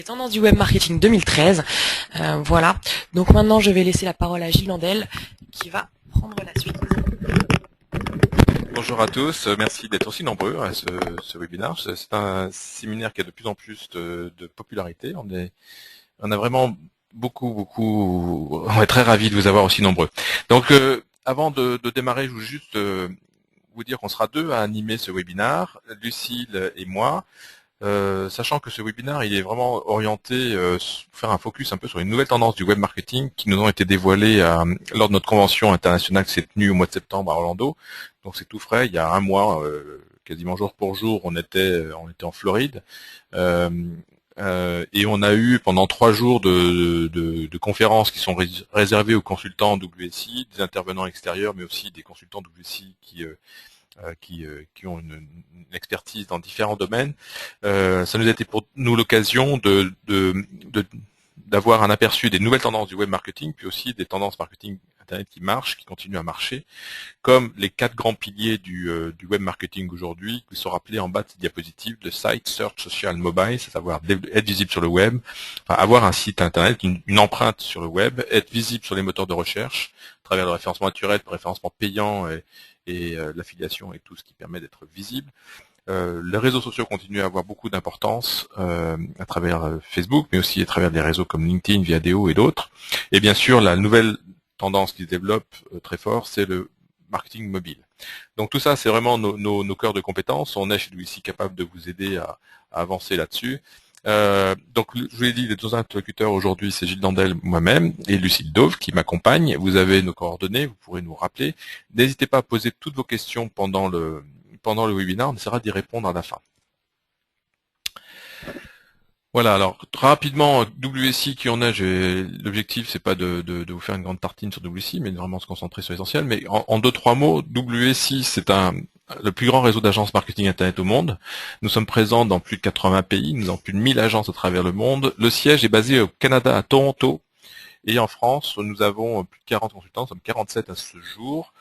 Les tendances du web marketing 2013. Voilà. Donc maintenant, je vais laisser la parole à Gilles Landel qui va prendre la suite. Bonjour à tous, merci d'être aussi nombreux à ce webinaire. C'est un séminaire qui a de plus en plus de popularité. On a vraiment beaucoup. On est très ravis de vous avoir aussi nombreux. Donc, avant de démarrer, je voulais juste vous dire qu'on sera deux à animer ce webinaire, Lucille et moi. Sachant que ce webinaire il est vraiment orienté pour faire un focus un peu sur une nouvelle tendance du web marketing qui nous ont été dévoilées lors de notre convention internationale qui s'est tenue au mois de septembre à Orlando. Donc c'est tout frais, il y a un mois, quasiment jour pour jour, on était en Floride. Euh, et on a eu pendant 3 jours de conférences qui sont réservées aux consultants WSI, des intervenants extérieurs, mais aussi des consultants WSI qui ont une expertise dans différents domaines. Ça nous a été pour nous l'occasion d'avoir un aperçu des nouvelles tendances du web marketing, puis aussi des tendances marketing Internet qui marchent, qui continuent à marcher, comme les 4 grands piliers du web marketing aujourd'hui, qui sont rappelés en bas de cette diapositive, le site, search, social, mobile, c'est à savoir être visible sur le web, enfin, avoir un site Internet, une empreinte sur le web, être visible sur les moteurs de recherche, à travers le référencement naturel, le référencement payant et l'affiliation et tout ce qui permet d'être visible. Les réseaux sociaux continuent à avoir beaucoup d'importance à travers Facebook, mais aussi à travers des réseaux comme LinkedIn, Viadeo et d'autres. Et bien sûr, la nouvelle tendance qui se développe très fort, c'est le marketing mobile. Donc tout ça, c'est vraiment nos cœurs de compétences. On est chez WC capable de vous aider à avancer là-dessus. Donc je vous l'ai dit, les deux interlocuteurs aujourd'hui, c'est Gilles Dandel, moi-même, et Lucille Dove qui m'accompagne. Vous avez nos coordonnées, vous pourrez nous rappeler. N'hésitez pas à poser toutes vos questions pendant le webinaire, on essaiera d'y répondre à la fin. Voilà, alors rapidement, WSI qui en a, l'objectif c'est pas de vous faire une grande tartine sur WSI, mais de vraiment se concentrer sur l'essentiel. Mais en 2-3 mots, WSI c'est le plus grand réseau d'agences marketing internet au monde. Nous sommes présents dans plus de 80 pays, nous avons plus de 1000 agences à travers le monde. Le siège est basé au Canada, à Toronto, et en France, nous avons plus de 40 consultants, nous sommes 47 à ce jour,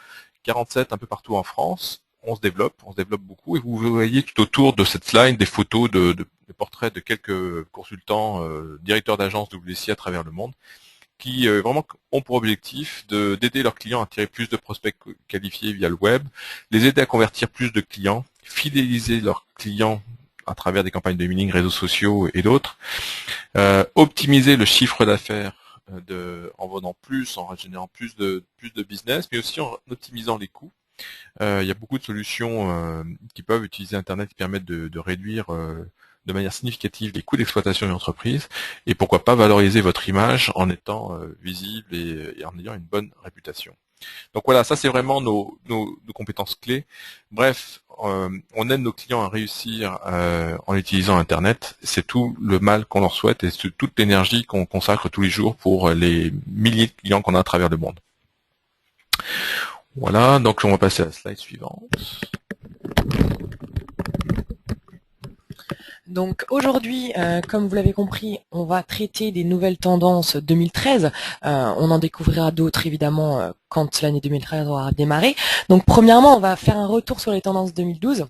47 un peu partout en France. On se développe beaucoup, et vous voyez tout autour de cette slide des photos de portraits de quelques consultants, directeurs d'agence WSI à travers le monde, qui vraiment ont pour objectif d'aider leurs clients à attirer plus de prospects qualifiés via le web, les aider à convertir plus de clients, fidéliser leurs clients à travers des campagnes de mailing, réseaux sociaux et d'autres, optimiser le chiffre d'affaires en vendant plus, en générant plus de business, mais aussi en optimisant les coûts. Il y a beaucoup de solutions qui peuvent utiliser Internet qui permettent de réduire de manière significative les coûts d'exploitation d'une entreprise et pourquoi pas valoriser votre image en étant visible et en ayant une bonne réputation. Donc voilà, ça c'est vraiment nos compétences clés. Bref, on aide nos clients à réussir en utilisant Internet. C'est tout le mal qu'on leur souhaite et c'est toute l'énergie qu'on consacre tous les jours pour les milliers de clients qu'on a à travers le monde. Voilà, donc on va passer à la slide suivante. Donc aujourd'hui, comme vous l'avez compris, on va traiter des nouvelles tendances 2013. On en découvrira d'autres évidemment quand l'année 2013 aura démarré. Donc premièrement, on va faire un retour sur les tendances 2012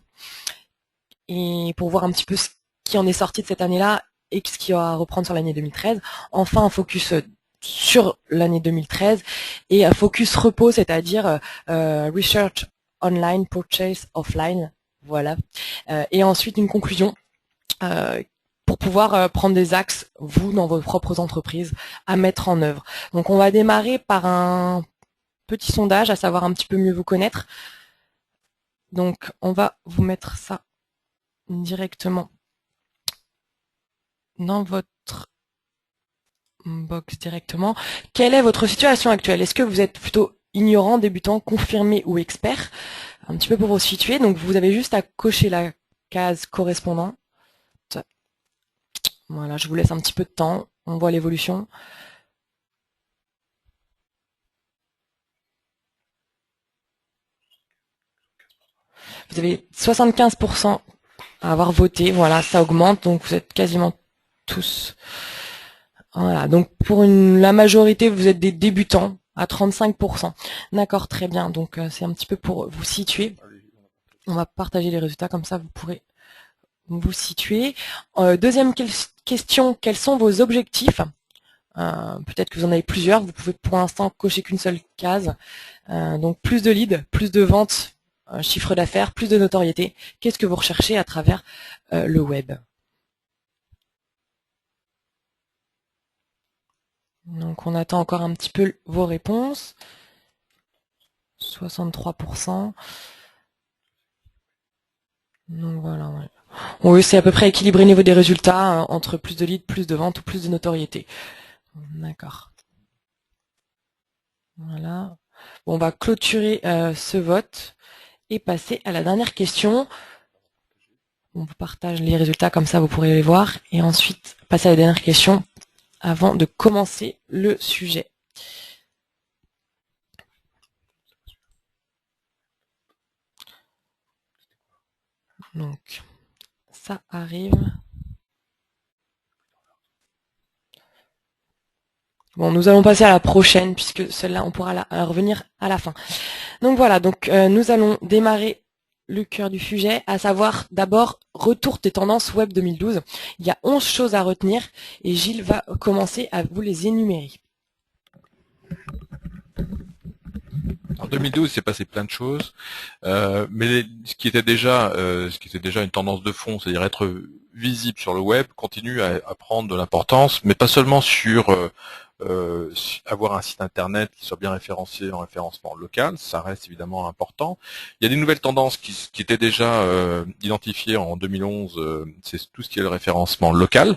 et pour voir un petit peu ce qui en est sorti de cette année-là et ce qui va reprendre sur l'année 2013. Enfin, un focus sur l'année 2013 et un focus repos, c'est-à-dire research online, purchase offline. Voilà. Et ensuite une conclusion. Pour pouvoir prendre des axes, vous, dans vos propres entreprises, à mettre en œuvre. Donc on va démarrer par un petit sondage, à savoir un petit peu mieux vous connaître. Donc on va vous mettre ça directement dans votre box directement. Quelle est votre situation actuelle? Est-ce que vous êtes plutôt ignorant, débutant, confirmé ou expert? Un petit peu pour vous situer. Donc vous avez juste à cocher la case correspondante. Voilà, je vous laisse un petit peu de temps. On voit l'évolution. Vous avez 75% à avoir voté. Voilà, ça augmente. Donc vous êtes quasiment tous. Voilà, donc pour la majorité, vous êtes des débutants à 35%. D'accord, très bien. Donc c'est un petit peu pour vous situer. On va partager les résultats, comme ça vous pourrez vous situez. Deuxième question, quels sont vos objectifs? Peut-être que vous en avez plusieurs, vous pouvez pour l'instant cocher qu'une seule case. Donc plus de leads, plus de ventes, chiffre d'affaires, plus de notoriété. Qu'est-ce que vous recherchez à travers le web? Donc on attend encore un petit peu vos réponses. 63%. Donc voilà, ouais. Oui, c'est à peu près équilibré au niveau des résultats, entre plus de leads, plus de ventes ou plus de notoriété. D'accord. Voilà. Bon, on va clôturer ce vote et passer à la dernière question. On vous partage les résultats, comme ça vous pourrez les voir. Et ensuite, passer à la dernière question avant de commencer le sujet. Donc, ça arrive. Bon, nous allons passer à la prochaine, puisque celle-là, on pourra revenir à la fin. Donc voilà, donc nous allons démarrer le cœur du sujet, à savoir d'abord retour des tendances web 2012. Il y a 11 choses à retenir et Gilles va commencer à vous les énumérer. En 2012, il s'est passé plein de choses, mais ce qui était déjà une tendance de fond, c'est-à-dire être visible sur le web, continue à prendre de l'importance, mais pas seulement sur avoir un site internet qui soit bien référencé en référencement local, ça reste évidemment important. Il y a des nouvelles tendances qui étaient déjà identifiées en 2011, c'est tout ce qui est le référencement local.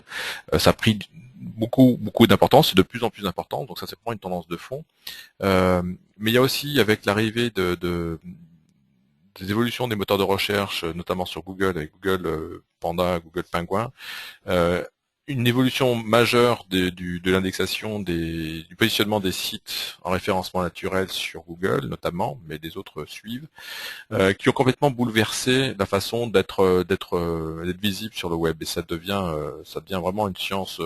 Ça a pris beaucoup d'importance, c'est de plus en plus important, donc ça c'est vraiment une tendance de fond. Mais il y a aussi, avec l'arrivée des évolutions des moteurs de recherche, notamment sur Google, avec Google Panda, Google Penguin, une évolution majeure de l'indexation du positionnement des sites en référencement naturel sur Google, notamment, mais des autres suivent, qui ont complètement bouleversé la façon d'être visible sur le web. Et ça devient vraiment une science.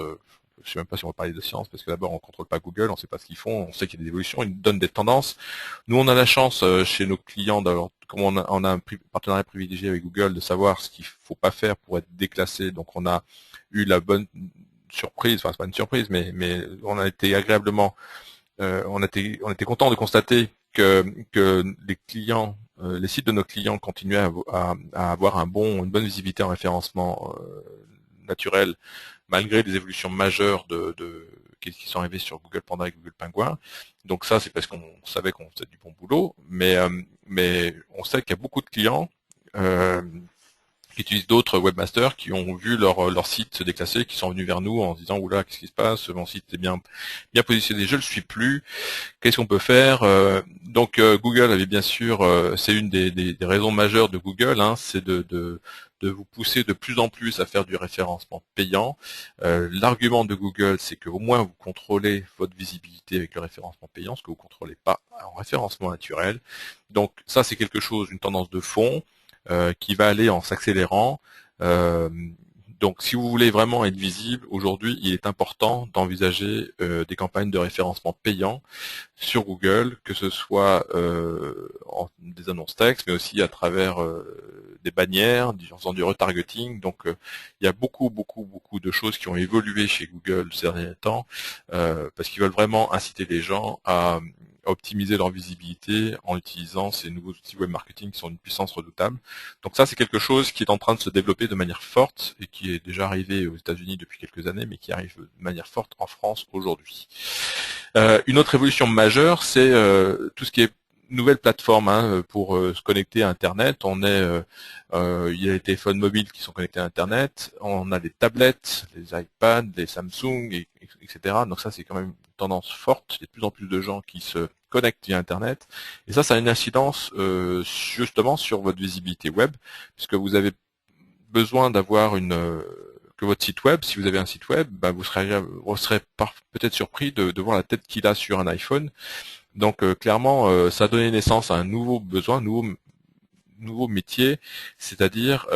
Je ne sais même pas si on va parler de science, parce que d'abord on ne contrôle pas Google, on ne sait pas ce qu'ils font, on sait qu'il y a des évolutions, ils nous donnent des tendances. Nous, on a la chance chez nos clients, comme on a un partenariat privilégié avec Google, de savoir ce qu'il ne faut pas faire pour être déclassé. Donc on a eu la bonne surprise, enfin c'est pas une surprise, mais on a été agréablement, on était content de constater que les clients, les sites de nos clients continuaient à avoir une bonne visibilité en référencement naturel, malgré des évolutions majeures qui sont arrivées sur Google Panda et Google Penguin. Donc ça, c'est parce qu'on savait qu'on faisait du bon boulot, mais on sait qu'il y a beaucoup de clients qui utilisent d'autres webmasters qui ont vu leur site se déclasser, qui sont venus vers nous en se disant oula, qu'est-ce qui se passe, mon site est bien positionné, je le suis plus, qu'est-ce qu'on peut faire. Donc Google avait bien sûr, c'est une des raisons majeures de Google, hein, c'est de vous pousser de plus en plus à faire du référencement payant. L'argument de Google, c'est qu'au moins vous contrôlez votre visibilité avec le référencement payant, ce que vous ne contrôlez pas en référencement naturel. Donc ça, c'est quelque chose, une tendance de fond qui va aller en s'accélérant. Donc si vous voulez vraiment être visible, aujourd'hui, il est important d'envisager des campagnes de référencement payant sur Google, que ce soit en des annonces texte, mais aussi à travers des bannières, en faisant du retargeting. Donc il y a beaucoup de choses qui ont évolué chez Google ces derniers temps, parce qu'ils veulent vraiment inciter les gens à optimiser leur visibilité en utilisant ces nouveaux outils web marketing qui sont d'une puissance redoutable. Donc ça, c'est quelque chose qui est en train de se développer de manière forte et qui est déjà arrivé aux États-Unis depuis quelques années, mais qui arrive de manière forte en France aujourd'hui. Une autre évolution majeure, c'est tout ce qui est nouvelle plateforme pour se connecter à Internet. Il y a les téléphones mobiles qui sont connectés à Internet, on a les tablettes, les iPads, les Samsung, etc. Donc ça, c'est quand même une tendance forte. Il y a de plus en plus de gens qui se connectent via Internet. Et ça a une incidence justement sur votre visibilité web, puisque vous avez besoin d'avoir que votre site web, si vous avez un site web, vous serez peut-être surpris de voir la tête qu'il a sur un iPhone. Donc clairement, ça a donné naissance à un nouveau besoin, nouveau métier, c'est-à-dire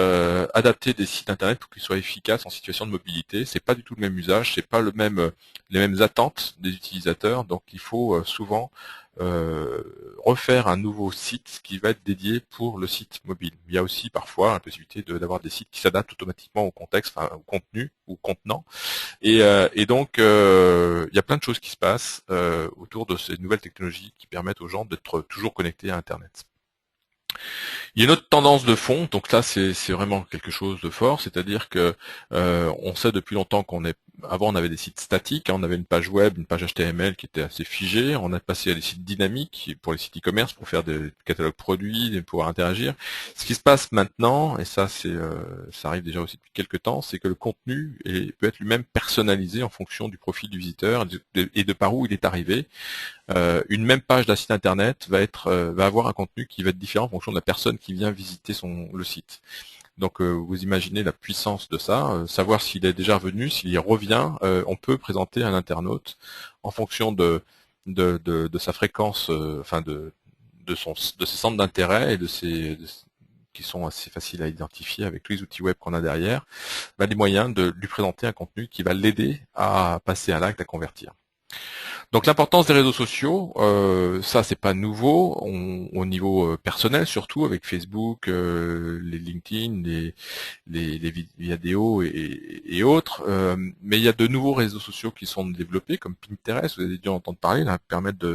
adapter des sites internet pour qu'ils soient efficaces en situation de mobilité. C'est pas du tout le même usage, c'est pas les mêmes attentes des utilisateurs. Donc il faut souvent refaire un nouveau site qui va être dédié pour le site mobile. Il y a aussi parfois la possibilité d'avoir des sites qui s'adaptent automatiquement au contexte, enfin, au contenu ou contenant. Et donc, il y a plein de choses qui se passent autour de ces nouvelles technologies qui permettent aux gens d'être toujours connectés à Internet. Il y a une autre tendance de fond, donc là c'est vraiment quelque chose de fort, c'est-à-dire que on sait depuis longtemps avant on avait des sites statiques, hein, on avait une page web, une page HTML qui était assez figée, on a passé à des sites dynamiques pour les sites e-commerce, pour faire des catalogues produits, et pouvoir interagir. Ce qui se passe maintenant, et ça ça arrive déjà aussi depuis quelques temps, c'est que le contenu peut être lui-même personnalisé en fonction du profil du visiteur et de par où il est arrivé. Une même page d'un site internet va avoir un contenu qui va être différent en fonction de la personne qui vient visiter le site. Donc vous imaginez la puissance de ça, savoir s'il est déjà revenu, s'il y revient, on peut présenter un internaute en fonction de sa fréquence, enfin de ses centres d'intérêt et qui sont assez faciles à identifier avec tous les outils web qu'on a derrière, les moyens de lui présenter un contenu qui va l'aider à passer à l'acte, à convertir. Donc l'importance des réseaux sociaux, ça c'est pas nouveau, au niveau personnel surtout avec Facebook, les LinkedIn, les vidéos et autres, mais il y a de nouveaux réseaux sociaux qui sont développés comme Pinterest, vous avez dû en entendre parler, là, permettent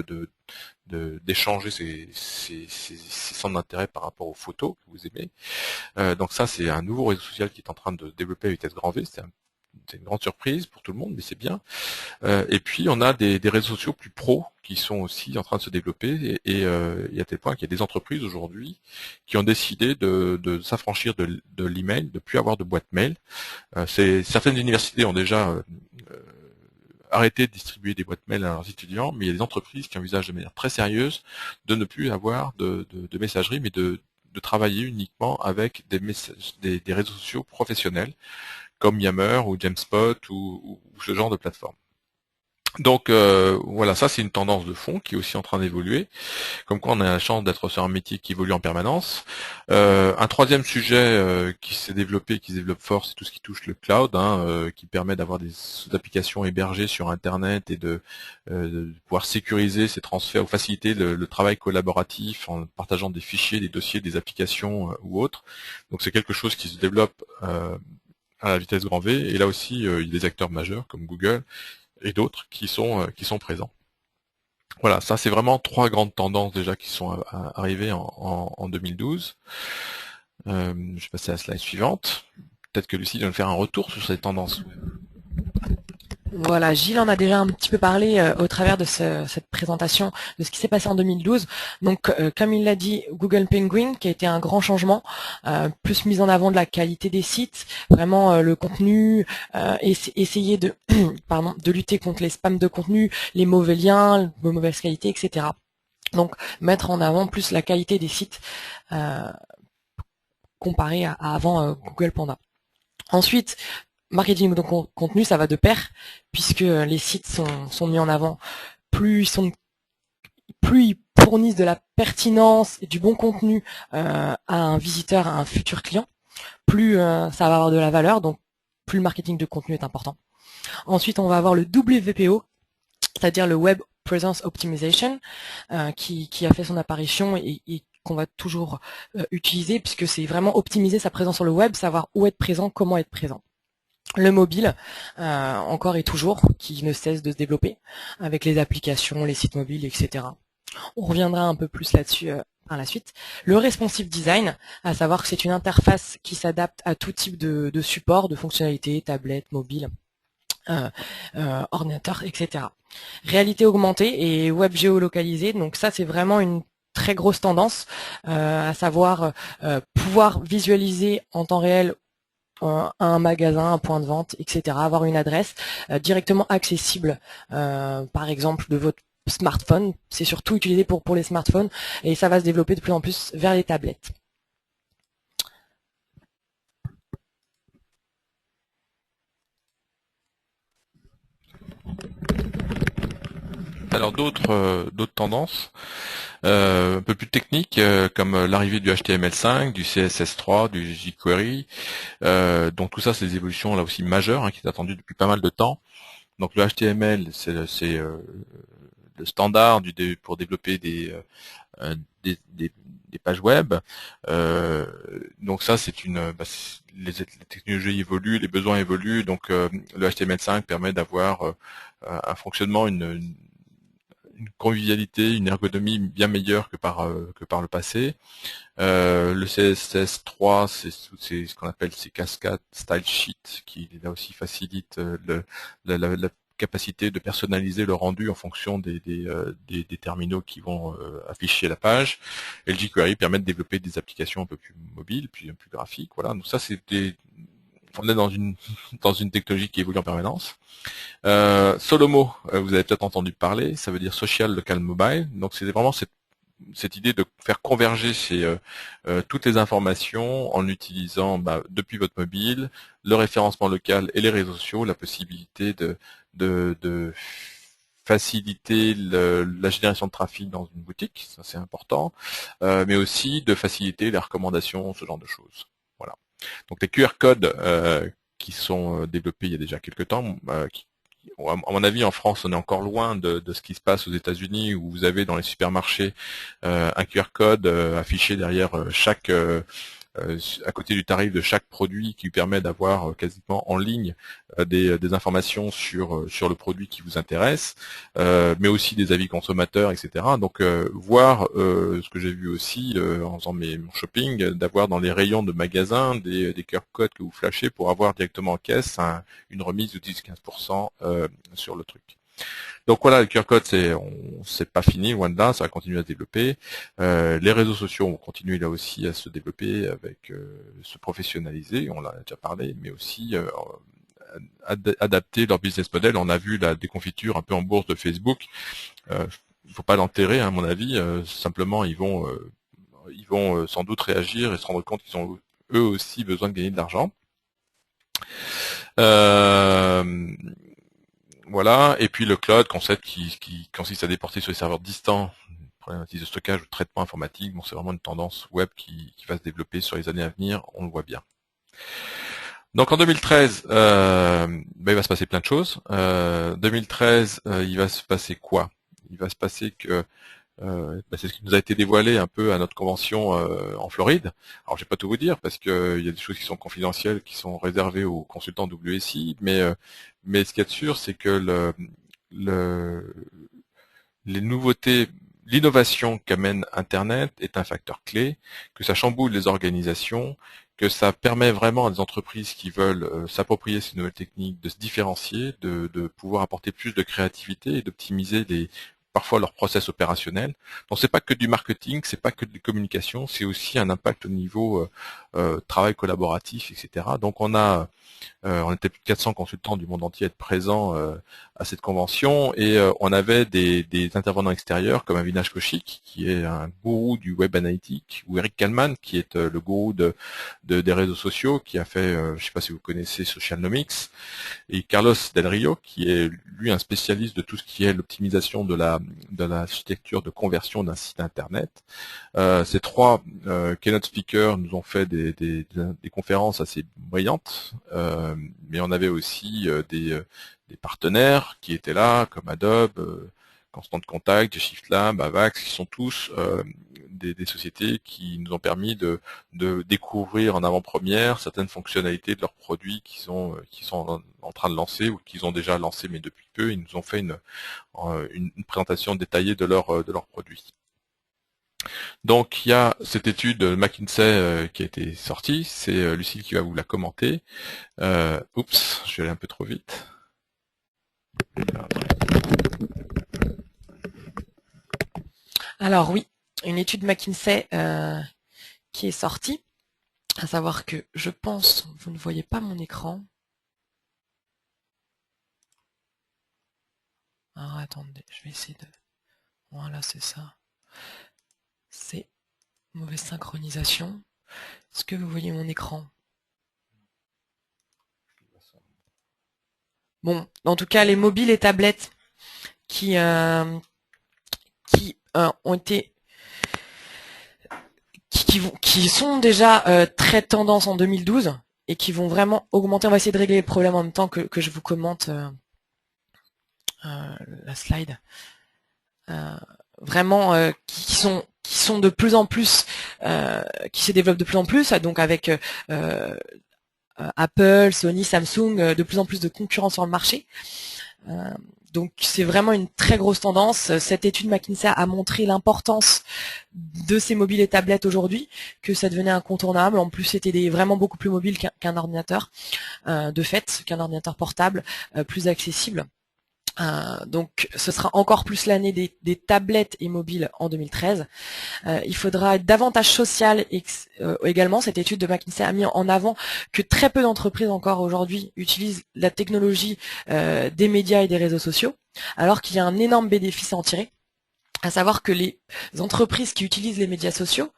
d'échanger ces centres d'intérêt par rapport aux photos que vous aimez. Donc ça c'est un nouveau réseau social qui est en train de développer à vitesse grand V, c'est une grande surprise pour tout le monde, mais c'est bien. Et puis on a des réseaux sociaux plus pros qui sont aussi en train de se développer et à tel point qu'il y a des entreprises aujourd'hui qui ont décidé de s'affranchir de l'email, de plus avoir de boîte mail. Certaines universités ont déjà arrêté de distribuer des boîtes mail à leurs étudiants, mais il y a des entreprises qui envisagent de manière très sérieuse de ne plus avoir de messagerie, mais de travailler uniquement avec des réseaux sociaux professionnels comme Yammer ou Jamspot ou ce genre de plateforme. Donc voilà, ça c'est une tendance de fond qui est aussi en train d'évoluer, comme quoi on a la chance d'être sur un métier qui évolue en permanence. Un troisième sujet qui s'est développé, qui se développe fort, c'est tout ce qui touche le cloud, qui permet d'avoir des applications hébergées sur Internet et de pouvoir sécuriser ces transferts ou faciliter le travail collaboratif en partageant des fichiers, des dossiers, des applications ou autres. Donc c'est quelque chose qui se développe à la vitesse grand V, et là aussi il y a des acteurs majeurs comme Google et d'autres qui sont présents. Voilà, ça c'est vraiment trois grandes tendances déjà qui sont arrivées en 2012. Je vais passer à la slide suivante. Peut-être que Lucie vient de faire un retour sur ces tendances. Voilà, Gilles en a déjà un petit peu parlé au travers de cette présentation de ce qui s'est passé en 2012. Donc, comme il l'a dit, Google Penguin, qui a été un grand changement, plus mise en avant de la qualité des sites, vraiment le contenu, essayer de, pardon, de lutter contre les spams de contenu, les mauvais liens, les mauvaises qualités, etc. Donc, mettre en avant plus la qualité des sites comparé à avant Google Panda. Ensuite, marketing de contenu, ça va de pair, puisque les sites sont mis en avant. Plus ils fournissent de la pertinence et du bon contenu à un visiteur, à un futur client, plus ça va avoir de la valeur, donc plus le marketing de contenu est important. Ensuite, on va avoir le WPO, c'est-à-dire le Web Presence Optimization, qui a fait son apparition et qu'on va toujours utiliser, puisque c'est vraiment optimiser sa présence sur le web, savoir où être présent, comment être présent. Le mobile, encore et toujours, qui ne cesse de se développer, avec les applications, les sites mobiles, etc. On reviendra un peu plus là-dessus par la suite. Le responsive design, à savoir que c'est une interface qui s'adapte à tout type de support, de fonctionnalités, tablette, mobile, ordinateur, etc. Réalité augmentée et web géolocalisé, donc ça c'est vraiment une très grosse tendance, à savoir pouvoir visualiser en temps réel un magasin, un point de vente, etc. Avoir une adresse directement accessible, par exemple de votre smartphone. C'est surtout utilisé pour les smartphones et ça va se développer de plus en plus vers les tablettes. Alors d'autres tendances un peu plus techniques comme l'arrivée du HTML5, du CSS3, du jQuery. Donc tout ça c'est des évolutions là aussi majeures qui sont attendues depuis pas mal de temps. Donc le HTML c'est le standard pour développer des pages web. Donc ça, les technologies évoluent, les besoins évoluent, donc le HTML5 permet d'avoir un fonctionnement, une convivialité, une ergonomie bien meilleure que par le passé. Le CSS3, c'est ce qu'on appelle ces cascades style sheet qui là aussi facilite la capacité de personnaliser le rendu en fonction des terminaux qui vont afficher la page. Et le jQuery permet de développer des applications un peu plus mobiles, puis un peu plus graphiques. Voilà. Donc ça, on est dans une technologie qui évolue en permanence. Solomo, vous avez peut-être entendu parler, ça veut dire Social Local Mobile. Donc c'est vraiment cette idée de faire converger toutes les informations en utilisant depuis votre mobile le référencement local et les réseaux sociaux, la possibilité de faciliter la génération de trafic dans une boutique, ça c'est important, mais aussi de faciliter les recommandations, ce genre de choses. Voilà. Donc les QR codes qui sont développés il y a déjà quelques temps, à mon avis, en France, on est encore loin de ce qui se passe aux États-Unis, où vous avez dans les supermarchés un QR code affiché derrière à côté du tarif de chaque produit, qui permet d'avoir quasiment en ligne des informations sur le produit qui vous intéresse, mais aussi des avis consommateurs, etc. Donc voir ce que j'ai vu aussi en faisant mon shopping, d'avoir dans les rayons de magasins des QR codes que vous flashez pour avoir directement en caisse une remise de 10-15% sur le truc. Donc voilà, le QR code, c'est pas fini, loin de là, ça va continuer à se développer. Les réseaux sociaux vont continuer là aussi à se développer, se professionnaliser, on l'a déjà parlé, mais aussi adapter leur business model. On a vu la déconfiture un peu en bourse de Facebook. Il ne faut pas l'enterrer, à mon avis. Simplement, ils vont sans doute réagir et se rendre compte qu'ils ont eux aussi besoin de gagner de l'argent. Voilà, et puis le cloud, concept qui consiste à déporter sur les serveurs distants, problématique de stockage ou de traitement informatique. Bon, c'est vraiment une tendance web qui va se développer sur les années à venir, on le voit bien. Donc en 2013, il va se passer plein de choses. 2013, il va se passer quoi? Il va se passer que c'est ce qui nous a été dévoilé un peu à notre convention en Floride. Alors je vais pas tout vous dire parce que il y a des choses qui sont confidentielles, qui sont réservées aux consultants WSI, mais ce qu'il y a de sûr, c'est que les nouveautés, l'innovation qu'amène Internet est un facteur clé, que ça chamboule les organisations, que ça permet vraiment à des entreprises qui veulent s'approprier ces nouvelles techniques de se différencier, de pouvoir apporter plus de créativité et d'optimiser parfois leur process opérationnel. Donc c'est pas que du marketing, c'est pas que de communication, c'est aussi un impact au niveau travail collaboratif, etc. Donc on était plus de 400 consultants du monde entier à être présents à cette convention, et on avait des intervenants extérieurs comme Avinash Kaushik, qui est un gourou du web analytique, ou Eric Kalman, qui est le gourou des réseaux sociaux, qui a fait, je ne sais pas si vous connaissez Socialnomics, et Carlos Del Rio, qui est lui un spécialiste de tout ce qui est l'optimisation de l'architecture de conversion d'un site internet. Ces trois keynote speakers nous ont fait des conférences assez brillantes, mais on avait aussi des partenaires qui étaient là, comme Adobe, Constant Contact, Shift-Lab, Avax, qui sont tous des sociétés qui nous ont permis de découvrir en avant-première certaines fonctionnalités de leurs produits qui sont en train de lancer, ou qu'ils ont déjà lancé mais depuis peu. Ils nous ont fait une présentation détaillée de leurs produits. Donc il y a cette étude McKinsey qui a été sortie, c'est Lucille qui va vous la commenter. Oups, je vais aller un peu trop vite. Alors oui, une étude McKinsey qui est sortie, à savoir que je pense, vous ne voyez pas mon écran. Alors attendez, je vais essayer de... Voilà, c'est ça. C'est mauvaise synchronisation. Est-ce que vous voyez mon écran? Bon, en tout cas, les mobiles et tablettes qui ont été qui sont déjà très tendance en 2012 et qui vont vraiment augmenter. On va essayer de régler les problèmes en même temps que je vous commente la slide. vraiment qui sont de plus en plus, qui se développent de plus en plus, donc avec Apple, Sony, Samsung, de plus en plus de concurrents sur le marché. Donc c'est vraiment une très grosse tendance. Cette étude McKinsey a montré l'importance de ces mobiles et tablettes aujourd'hui, que ça devenait incontournable. En plus, c'était vraiment beaucoup plus mobile qu'un ordinateur, de fait, qu'un ordinateur portable, plus accessible. Donc ce sera encore plus l'année des tablettes et mobiles en 2013. Il faudra être davantage social également. Cette étude de McKinsey a mis en avant que très peu d'entreprises encore aujourd'hui utilisent la technologie des médias et des réseaux sociaux, alors qu'il y a un énorme bénéfice à en tirer, à savoir que les entreprises qui utilisent les médias sociaux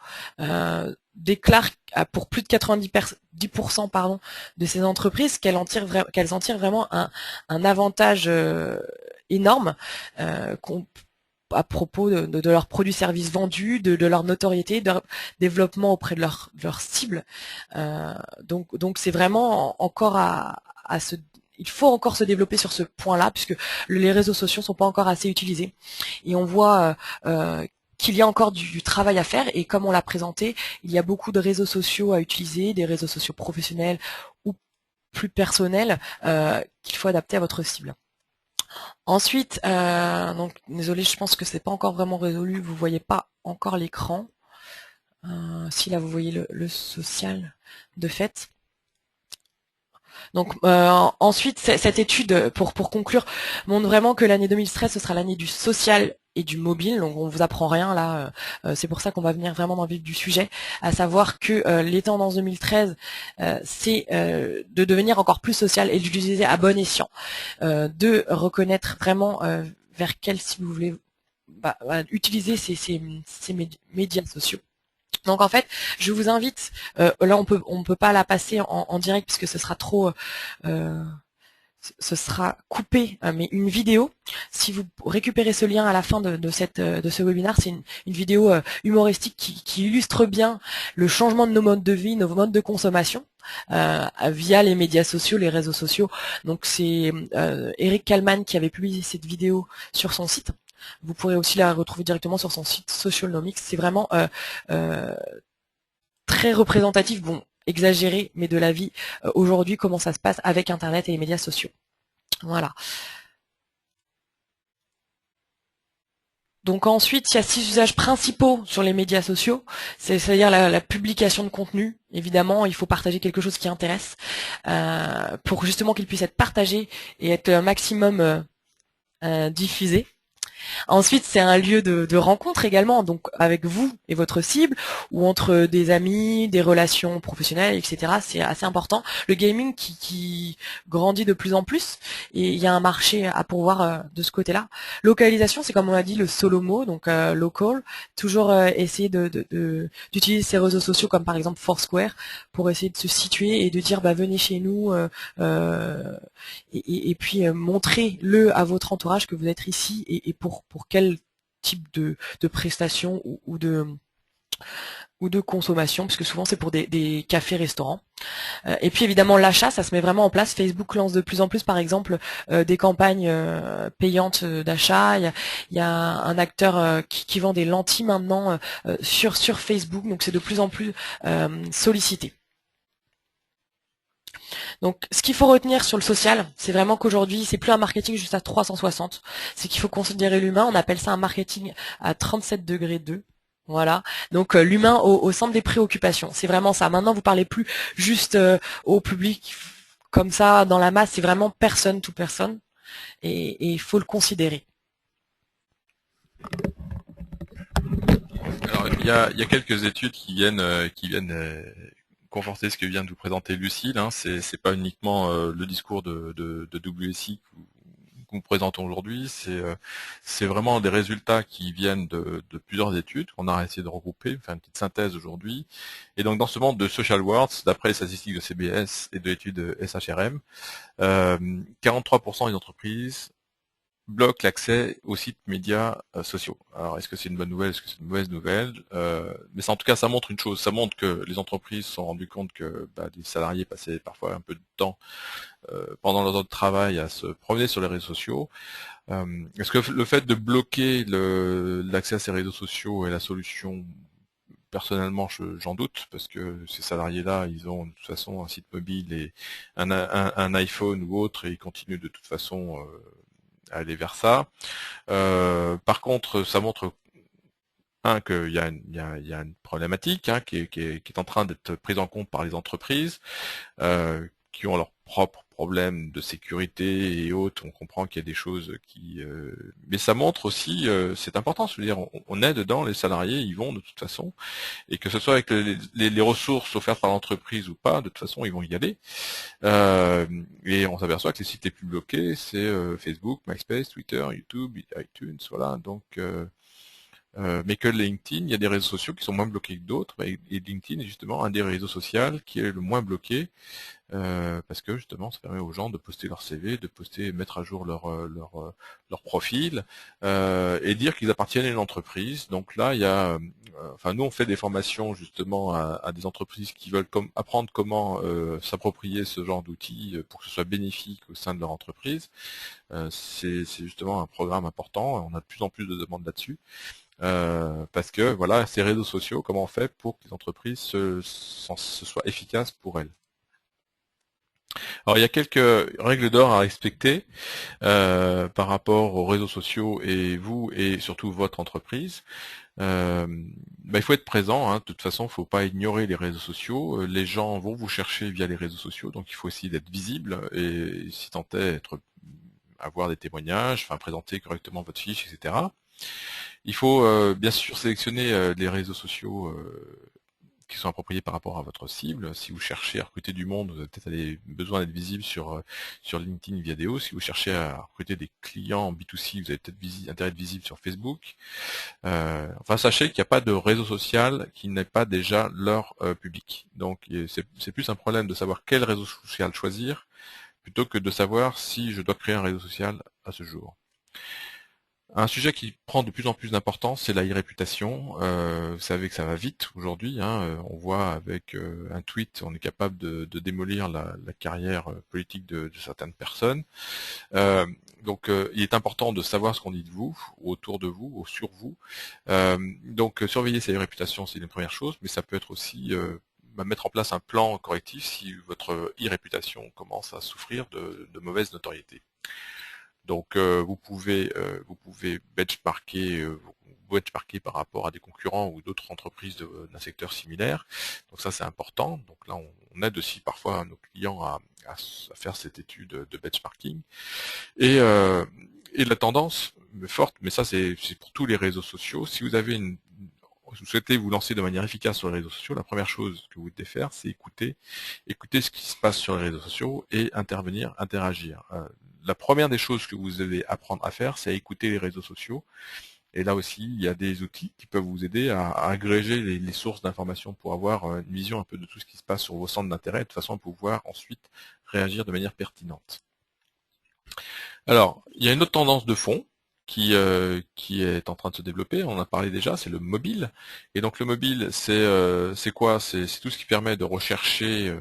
déclarent pour plus de 90% de ces entreprises qu'elles en tirent vraiment un avantage énorme à propos de leurs produits-services vendus, de leur notoriété, de leur développement auprès de leur cible. Donc c'est vraiment encore il faut encore se développer sur ce point-là, puisque les réseaux sociaux sont pas encore assez utilisés. Et on voit qu'il y a encore du travail à faire, et comme on l'a présenté, il y a beaucoup de réseaux sociaux à utiliser, des réseaux sociaux professionnels ou plus personnels, qu'il faut adapter à votre cible. Ensuite, donc désolé, je pense que c'est pas encore vraiment résolu, vous voyez pas encore l'écran. Si là vous voyez le social de fait. Donc ensuite, cette étude, pour conclure, montre vraiment que l'année 2013, ce sera l'année du social et du mobile. Donc on vous apprend rien là, c'est pour ça qu'on va venir vraiment dans le vif du sujet, à savoir que les tendances 2013, c'est de devenir encore plus social et d'utiliser à bon escient, de reconnaître vraiment vers quel, si vous voulez, utiliser ces médias sociaux. Donc en fait, je vous invite, là on peut pas la passer en direct puisque ce sera trop, euh, ce sera coupé, mais une vidéo. Si vous récupérez ce lien à la fin de ce webinaire, c'est une vidéo humoristique qui illustre bien le changement de nos modes de vie, nos modes de consommation. Via les médias sociaux, les réseaux sociaux. Donc c'est Eric Kallman qui avait publié cette vidéo sur son site. Vous pourrez aussi la retrouver directement sur son site Socialnomics. C'est vraiment très représentatif, bon, exagéré, mais de la vie aujourd'hui, comment ça se passe avec Internet et les médias sociaux. Voilà. Donc ensuite, il y a 6 usages principaux sur les médias sociaux, c'est-à-dire la publication de contenu. Évidemment, il faut partager quelque chose qui intéresse pour justement qu'il puisse être partagé et être un maximum diffusé. Ensuite, c'est un lieu de rencontre également, donc avec vous et votre cible, ou entre des amis, des relations professionnelles, etc. C'est assez important. Le gaming qui grandit de plus en plus, et il y a un marché à pourvoir de ce côté-là. Localisation, c'est comme on a dit le solo mot, donc local. Toujours essayer d'utiliser ces réseaux sociaux comme par exemple Foursquare pour essayer de se situer et de dire bah venez chez nous. Et puis montrez-le à votre entourage que vous êtes ici et pour quel type de prestations ou de consommation, parce que souvent c'est pour des cafés-restaurants. Et puis évidemment l'achat, ça se met vraiment en place. Facebook lance de plus en plus, par exemple, des campagnes payantes d'achat. Il y a un acteur qui vend des lentilles maintenant sur Facebook, donc c'est de plus en plus sollicité. Donc, ce qu'il faut retenir sur le social, c'est vraiment qu'aujourd'hui, c'est plus un marketing juste à 360. C'est qu'il faut considérer l'humain. On appelle ça un marketing à 37 degrés 2. Voilà. Donc, l'humain au centre des préoccupations. C'est vraiment ça. Maintenant, vous parlez plus juste au public comme ça, dans la masse. C'est vraiment personne to personne. Et il faut le considérer. Alors, il y a quelques études qui viennent conforter ce que vient de vous présenter Lucille. Hein. C'est pas uniquement le discours de WSI que nous présentons aujourd'hui. C'est vraiment des résultats qui viennent de plusieurs études qu'on a essayé de regrouper, faire une petite synthèse aujourd'hui. Et donc dans ce monde de social words, d'après les statistiques de CBS et de l'étude de SHRM, 43% des entreprises bloque l'accès aux sites médias sociaux. Alors, est-ce que c'est une bonne nouvelle, est-ce que c'est une mauvaise nouvelle? Mais ça, en tout cas, ça montre une chose, ça montre que les entreprises se sont rendues compte que des salariés passaient parfois un peu de temps pendant leur temps de travail à se promener sur les réseaux sociaux. Est-ce que le fait de bloquer l'accès à ces réseaux sociaux est la solution? Personnellement, j'en doute, parce que ces salariés-là, ils ont de toute façon un site mobile et un iPhone ou autre, et ils continuent de toute façon à aller vers ça. Par contre, ça montre qu'il y a une problématique qui est en train d'être prise en compte par les entreprises, qui ont leurs propres problèmes de sécurité et autres. On comprend qu'il y a des choses qui... mais ça montre aussi, c'est important, je veux dire, on est dedans, les salariés, ils vont de toute façon, et que ce soit avec les ressources offertes par l'entreprise ou pas, de toute façon, ils vont y aller. Et on s'aperçoit que les sites les plus bloqués, c'est Facebook, MySpace, Twitter, YouTube, iTunes, voilà. Donc, mais que LinkedIn, il y a des réseaux sociaux qui sont moins bloqués que d'autres, et LinkedIn est justement un des réseaux sociaux qui est le moins bloqué, parce que justement, ça permet aux gens de poster leur CV, de poster, mettre à jour leur profil, et dire qu'ils appartiennent à une entreprise. Donc là, il y a, enfin, nous on fait des formations justement à des entreprises qui veulent apprendre comment s'approprier ce genre d'outils pour que ce soit bénéfique au sein de leur entreprise. C'est justement un programme important. On a de plus en plus de demandes là-dessus. Parce que voilà, ces réseaux sociaux, comment on fait pour que les entreprises se soient efficaces pour elles. Alors il y a quelques règles d'or à respecter par rapport aux réseaux sociaux et vous et surtout votre entreprise. Il faut être présent, hein. De toute façon, il ne faut pas ignorer les réseaux sociaux. Les gens vont vous chercher via les réseaux sociaux, donc il faut essayer d'être visible et si tant est avoir des témoignages, enfin présenter correctement votre fiche, etc. Il faut bien sûr sélectionner les réseaux sociaux qui sont appropriés par rapport à votre cible. Si vous cherchez à recruter du monde, vous avez peut-être besoin d'être visible sur LinkedIn Vidéo. Si vous cherchez à recruter des clients en B2C, vous avez peut-être intérêt à être visible sur Facebook. Enfin, sachez qu'il n'y a pas de réseau social qui n'est pas déjà leur public. Donc, c'est plus un problème de savoir quel réseau social choisir plutôt que de savoir si je dois créer un réseau social à ce jour. Un sujet qui prend de plus en plus d'importance, c'est la e-réputation. Vous savez que ça va vite aujourd'hui, hein. On voit avec un tweet, on est capable de démolir la carrière politique de certaines personnes. Donc, il est important de savoir ce qu'on dit de vous, autour de vous, ou sur vous. Donc, surveiller sa e-réputation, c'est une première chose, mais ça peut être aussi mettre en place un plan correctif si votre e-réputation commence à souffrir de mauvaise notoriété. Donc vous pouvez benchmarker par rapport à des concurrents ou d'autres entreprises d'un secteur similaire. Donc ça c'est important. Donc là on aide aussi parfois nos clients à faire cette étude de benchmarking. Et la tendance forte, mais ça c'est pour tous les réseaux sociaux. Si vous avez vous souhaitez vous lancer de manière efficace sur les réseaux sociaux, la première chose que vous devez faire, c'est écouter ce qui se passe sur les réseaux sociaux et interagir. La première des choses que vous devez apprendre à faire, c'est à écouter les réseaux sociaux. Et là aussi, il y a des outils qui peuvent vous aider à agréger les sources d'informations pour avoir une vision un peu de tout ce qui se passe sur vos centres d'intérêt, de façon à pouvoir ensuite réagir de manière pertinente. Alors, il y a une autre tendance de fond qui est en train de se développer, on en a parlé déjà, c'est le mobile. Et donc le mobile, c'est quoi? C'est tout ce qui permet de rechercher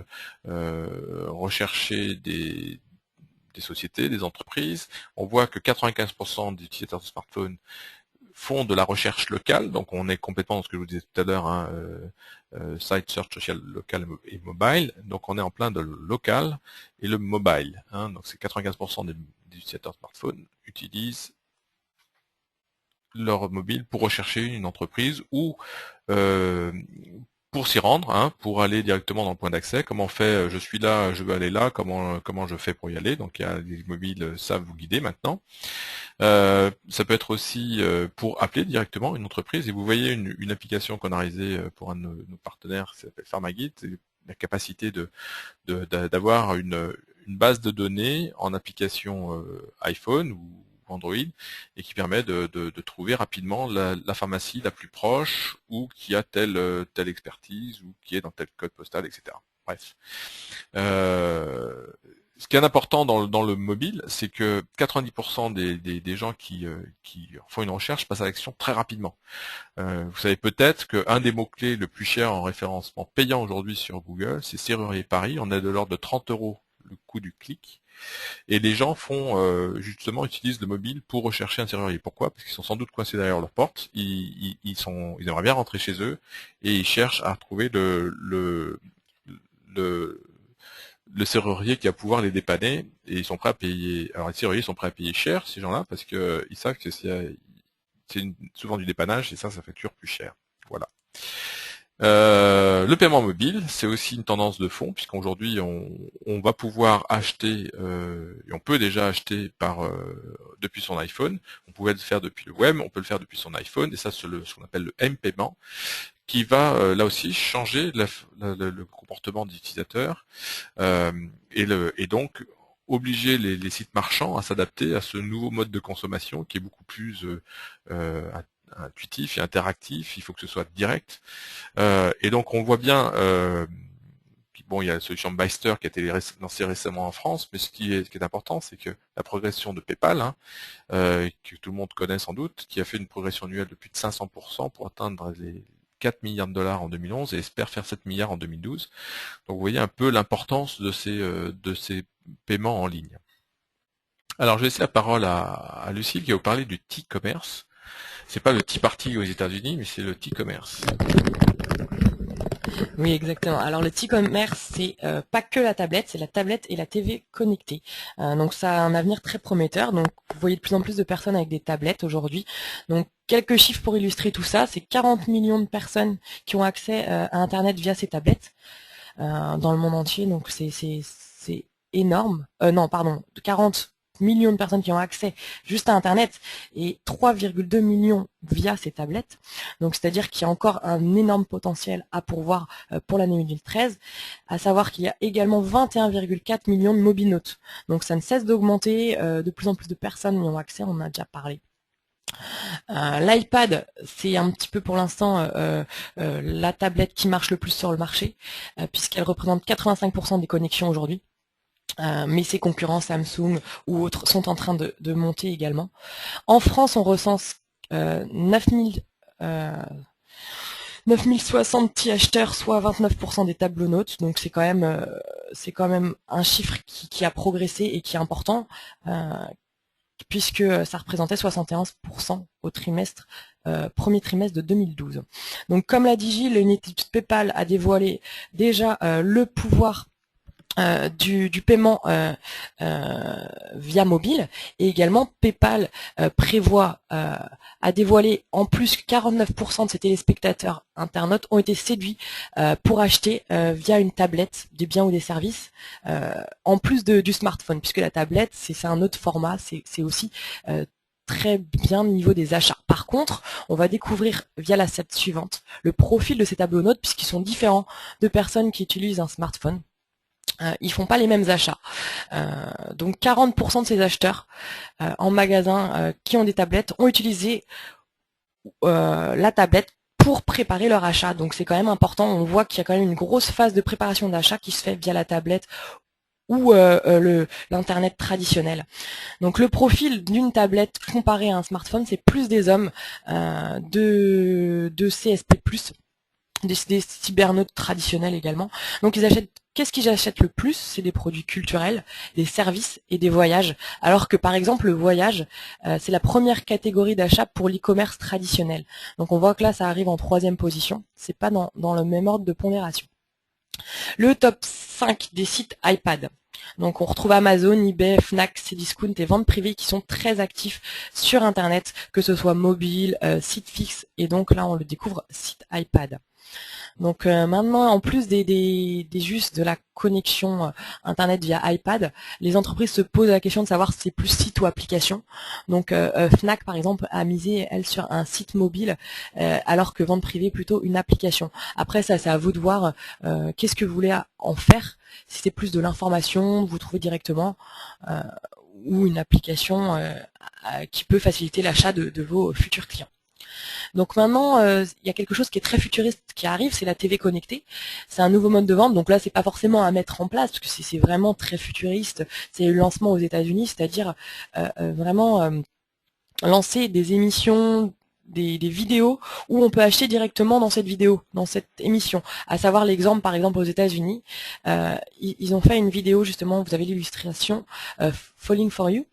des sociétés, des entreprises. On voit que 95% des utilisateurs de smartphones font de la recherche locale, donc on est complètement dans ce que je vous disais tout à l'heure, hein, site search social local et mobile, donc on est en plein de local et le mobile, hein, donc c'est 95% des utilisateurs de smartphones utilisent leur mobile pour rechercher une entreprise ou pour s'y rendre, hein, pour aller directement dans le point d'accès. Comment on fait? Je suis là, je veux aller là. Comment je fais pour y aller? Donc il y a les mobiles savent vous guider maintenant. Ça peut être aussi pour appeler directement une entreprise. Et vous voyez une application qu'on a réalisée pour un de nos partenaires qui s'appelle PharmaGuide, c'est la capacité d'avoir une base de données en application iPhone ou Android et qui permet de trouver rapidement la pharmacie la plus proche ou qui a telle expertise ou qui est dans tel code postal, etc. Bref. Ce qui est important dans le mobile, c'est que 90% des gens qui font une recherche passent à l'action très rapidement. Vous savez peut-être qu'un des mots-clés le plus cher en référencement payant aujourd'hui sur Google, c'est Serrurier Paris. On est de l'ordre de 30 euros le coût du clic. Et les gens justement utilisent le mobile pour rechercher un serrurier. Pourquoi? Parce qu'ils sont sans doute coincés derrière leur porte. Ils aimeraient bien rentrer chez eux et ils cherchent à retrouver le, le serrurier qui va pouvoir les dépanner et ils sont prêts à payer. Alors les serruriers sont prêts à payer cher ces gens-là parce que ils savent que c'est souvent du dépannage et ça facture plus cher. Voilà. Le paiement mobile, c'est aussi une tendance de fond, puisqu'aujourd'hui on va pouvoir acheter, et on peut déjà acheter depuis son iPhone. On pouvait le faire depuis le web, on peut le faire depuis son iPhone, et ça c'est ce qu'on appelle le M-paiement, qui va là aussi changer le comportement des utilisateurs, et donc obliger les sites marchands à s'adapter à ce nouveau mode de consommation qui est beaucoup plus intuitif et interactif. Il faut que ce soit direct. Et donc on voit bien, bon, il y a la solution Byster qui a été lancée récemment en France, mais ce qui est important, c'est que la progression de PayPal, que tout le monde connaît sans doute, qui a fait une progression annuelle de plus de 500% pour atteindre les 4 milliards de dollars en 2011 et espère faire 7 milliards en 2012. Donc vous voyez un peu l'importance de ces paiements en ligne. Alors je vais laisser la parole à Lucille qui va vous parler du T-commerce. C'est pas le Tea Party aux États-Unis, mais c'est le T-commerce. Oui, exactement. Alors le T-commerce, c'est pas que la tablette, c'est la tablette et la TV connectée. Donc ça a un avenir très prometteur. Donc vous voyez de plus en plus de personnes avec des tablettes aujourd'hui. Donc quelques chiffres pour illustrer tout ça, c'est 40 millions de personnes qui ont accès à Internet via ces tablettes dans le monde entier. Donc c'est énorme. Non, pardon, 40 millions de personnes qui ont accès juste à Internet et 3,2 millions via ces tablettes. Donc c'est-à-dire qu'il y a encore un énorme potentiel à pourvoir pour l'année 2013, à savoir qu'il y a également 21,4 millions de mobinautes. Donc ça ne cesse d'augmenter, de plus en plus de personnes y ont accès, on en a déjà parlé. L'iPad, c'est un petit peu pour l'instant la tablette qui marche le plus sur le marché, puisqu'elle représente 85% des connexions aujourd'hui. Mais ses concurrents Samsung ou autres sont en train de monter également. En France, on recense 9060 acheteurs, soit 29% des tablonautes. Donc c'est quand même un chiffre qui a progressé et qui est important, puisque ça représentait 71% au premier trimestre de 2012. Donc comme l'a dit Gilles, une étude PayPal a dévoilé déjà le pouvoir du paiement via mobile, et également PayPal prévoit à dévoiler en plus que 49% de ses téléspectateurs internautes ont été séduits pour acheter via une tablette des biens ou des services en plus du smartphone, puisque la tablette c'est un autre format, c'est aussi très bien au niveau des achats. Par contre, on va découvrir via la slide suivante le profil de ces tableaux-notes, puisqu'ils sont différents de personnes qui utilisent un smartphone. Ils font pas les mêmes achats. Donc 40% de ces acheteurs en magasin qui ont des tablettes ont utilisé la tablette pour préparer leur achat. Donc c'est quand même important. On voit qu'il y a quand même une grosse phase de préparation d'achat qui se fait via la tablette ou l'internet traditionnel. Donc le profil d'une tablette comparé à un smartphone, c'est plus des hommes de CSP+, des cybernautes traditionnels également. Donc ils achètent, qu'est-ce qu'ils achètent le plus? C'est des produits culturels, des services et des voyages. Alors que par exemple le voyage, c'est la première catégorie d'achat pour l'e-commerce traditionnel. Donc on voit que là ça arrive en 3e position. C'est pas dans le même ordre de pondération. Le top 5 des sites iPad. Donc on retrouve Amazon, eBay, Fnac, Cdiscount et ventes privées qui sont très actifs sur Internet, que ce soit mobile, site fixe, et donc là on le découvre, site iPad. Donc maintenant, en plus des juste de la connexion Internet via iPad, les entreprises se posent la question de savoir si c'est plus site ou application. Donc Fnac, par exemple, a misé, elle, sur un site mobile, alors que vente privée, plutôt une application. Après, ça, c'est à vous de voir qu'est-ce que vous voulez en faire. Si c'est plus de l'information, vous trouvez directement, ou une application qui peut faciliter l'achat de vos futurs clients. Donc maintenant, il y a quelque chose qui est très futuriste qui arrive, c'est la TV connectée. C'est un nouveau mode de vente, donc là c'est pas forcément à mettre en place, parce que c'est vraiment très futuriste. C'est le lancement aux États-Unis, c'est-à-dire vraiment lancer des émissions, des vidéos où on peut acheter directement dans cette vidéo, dans cette émission. À savoir l'exemple, par exemple, aux États-Unis, ils ont fait une vidéo justement. Vous avez l'illustration Falling for You.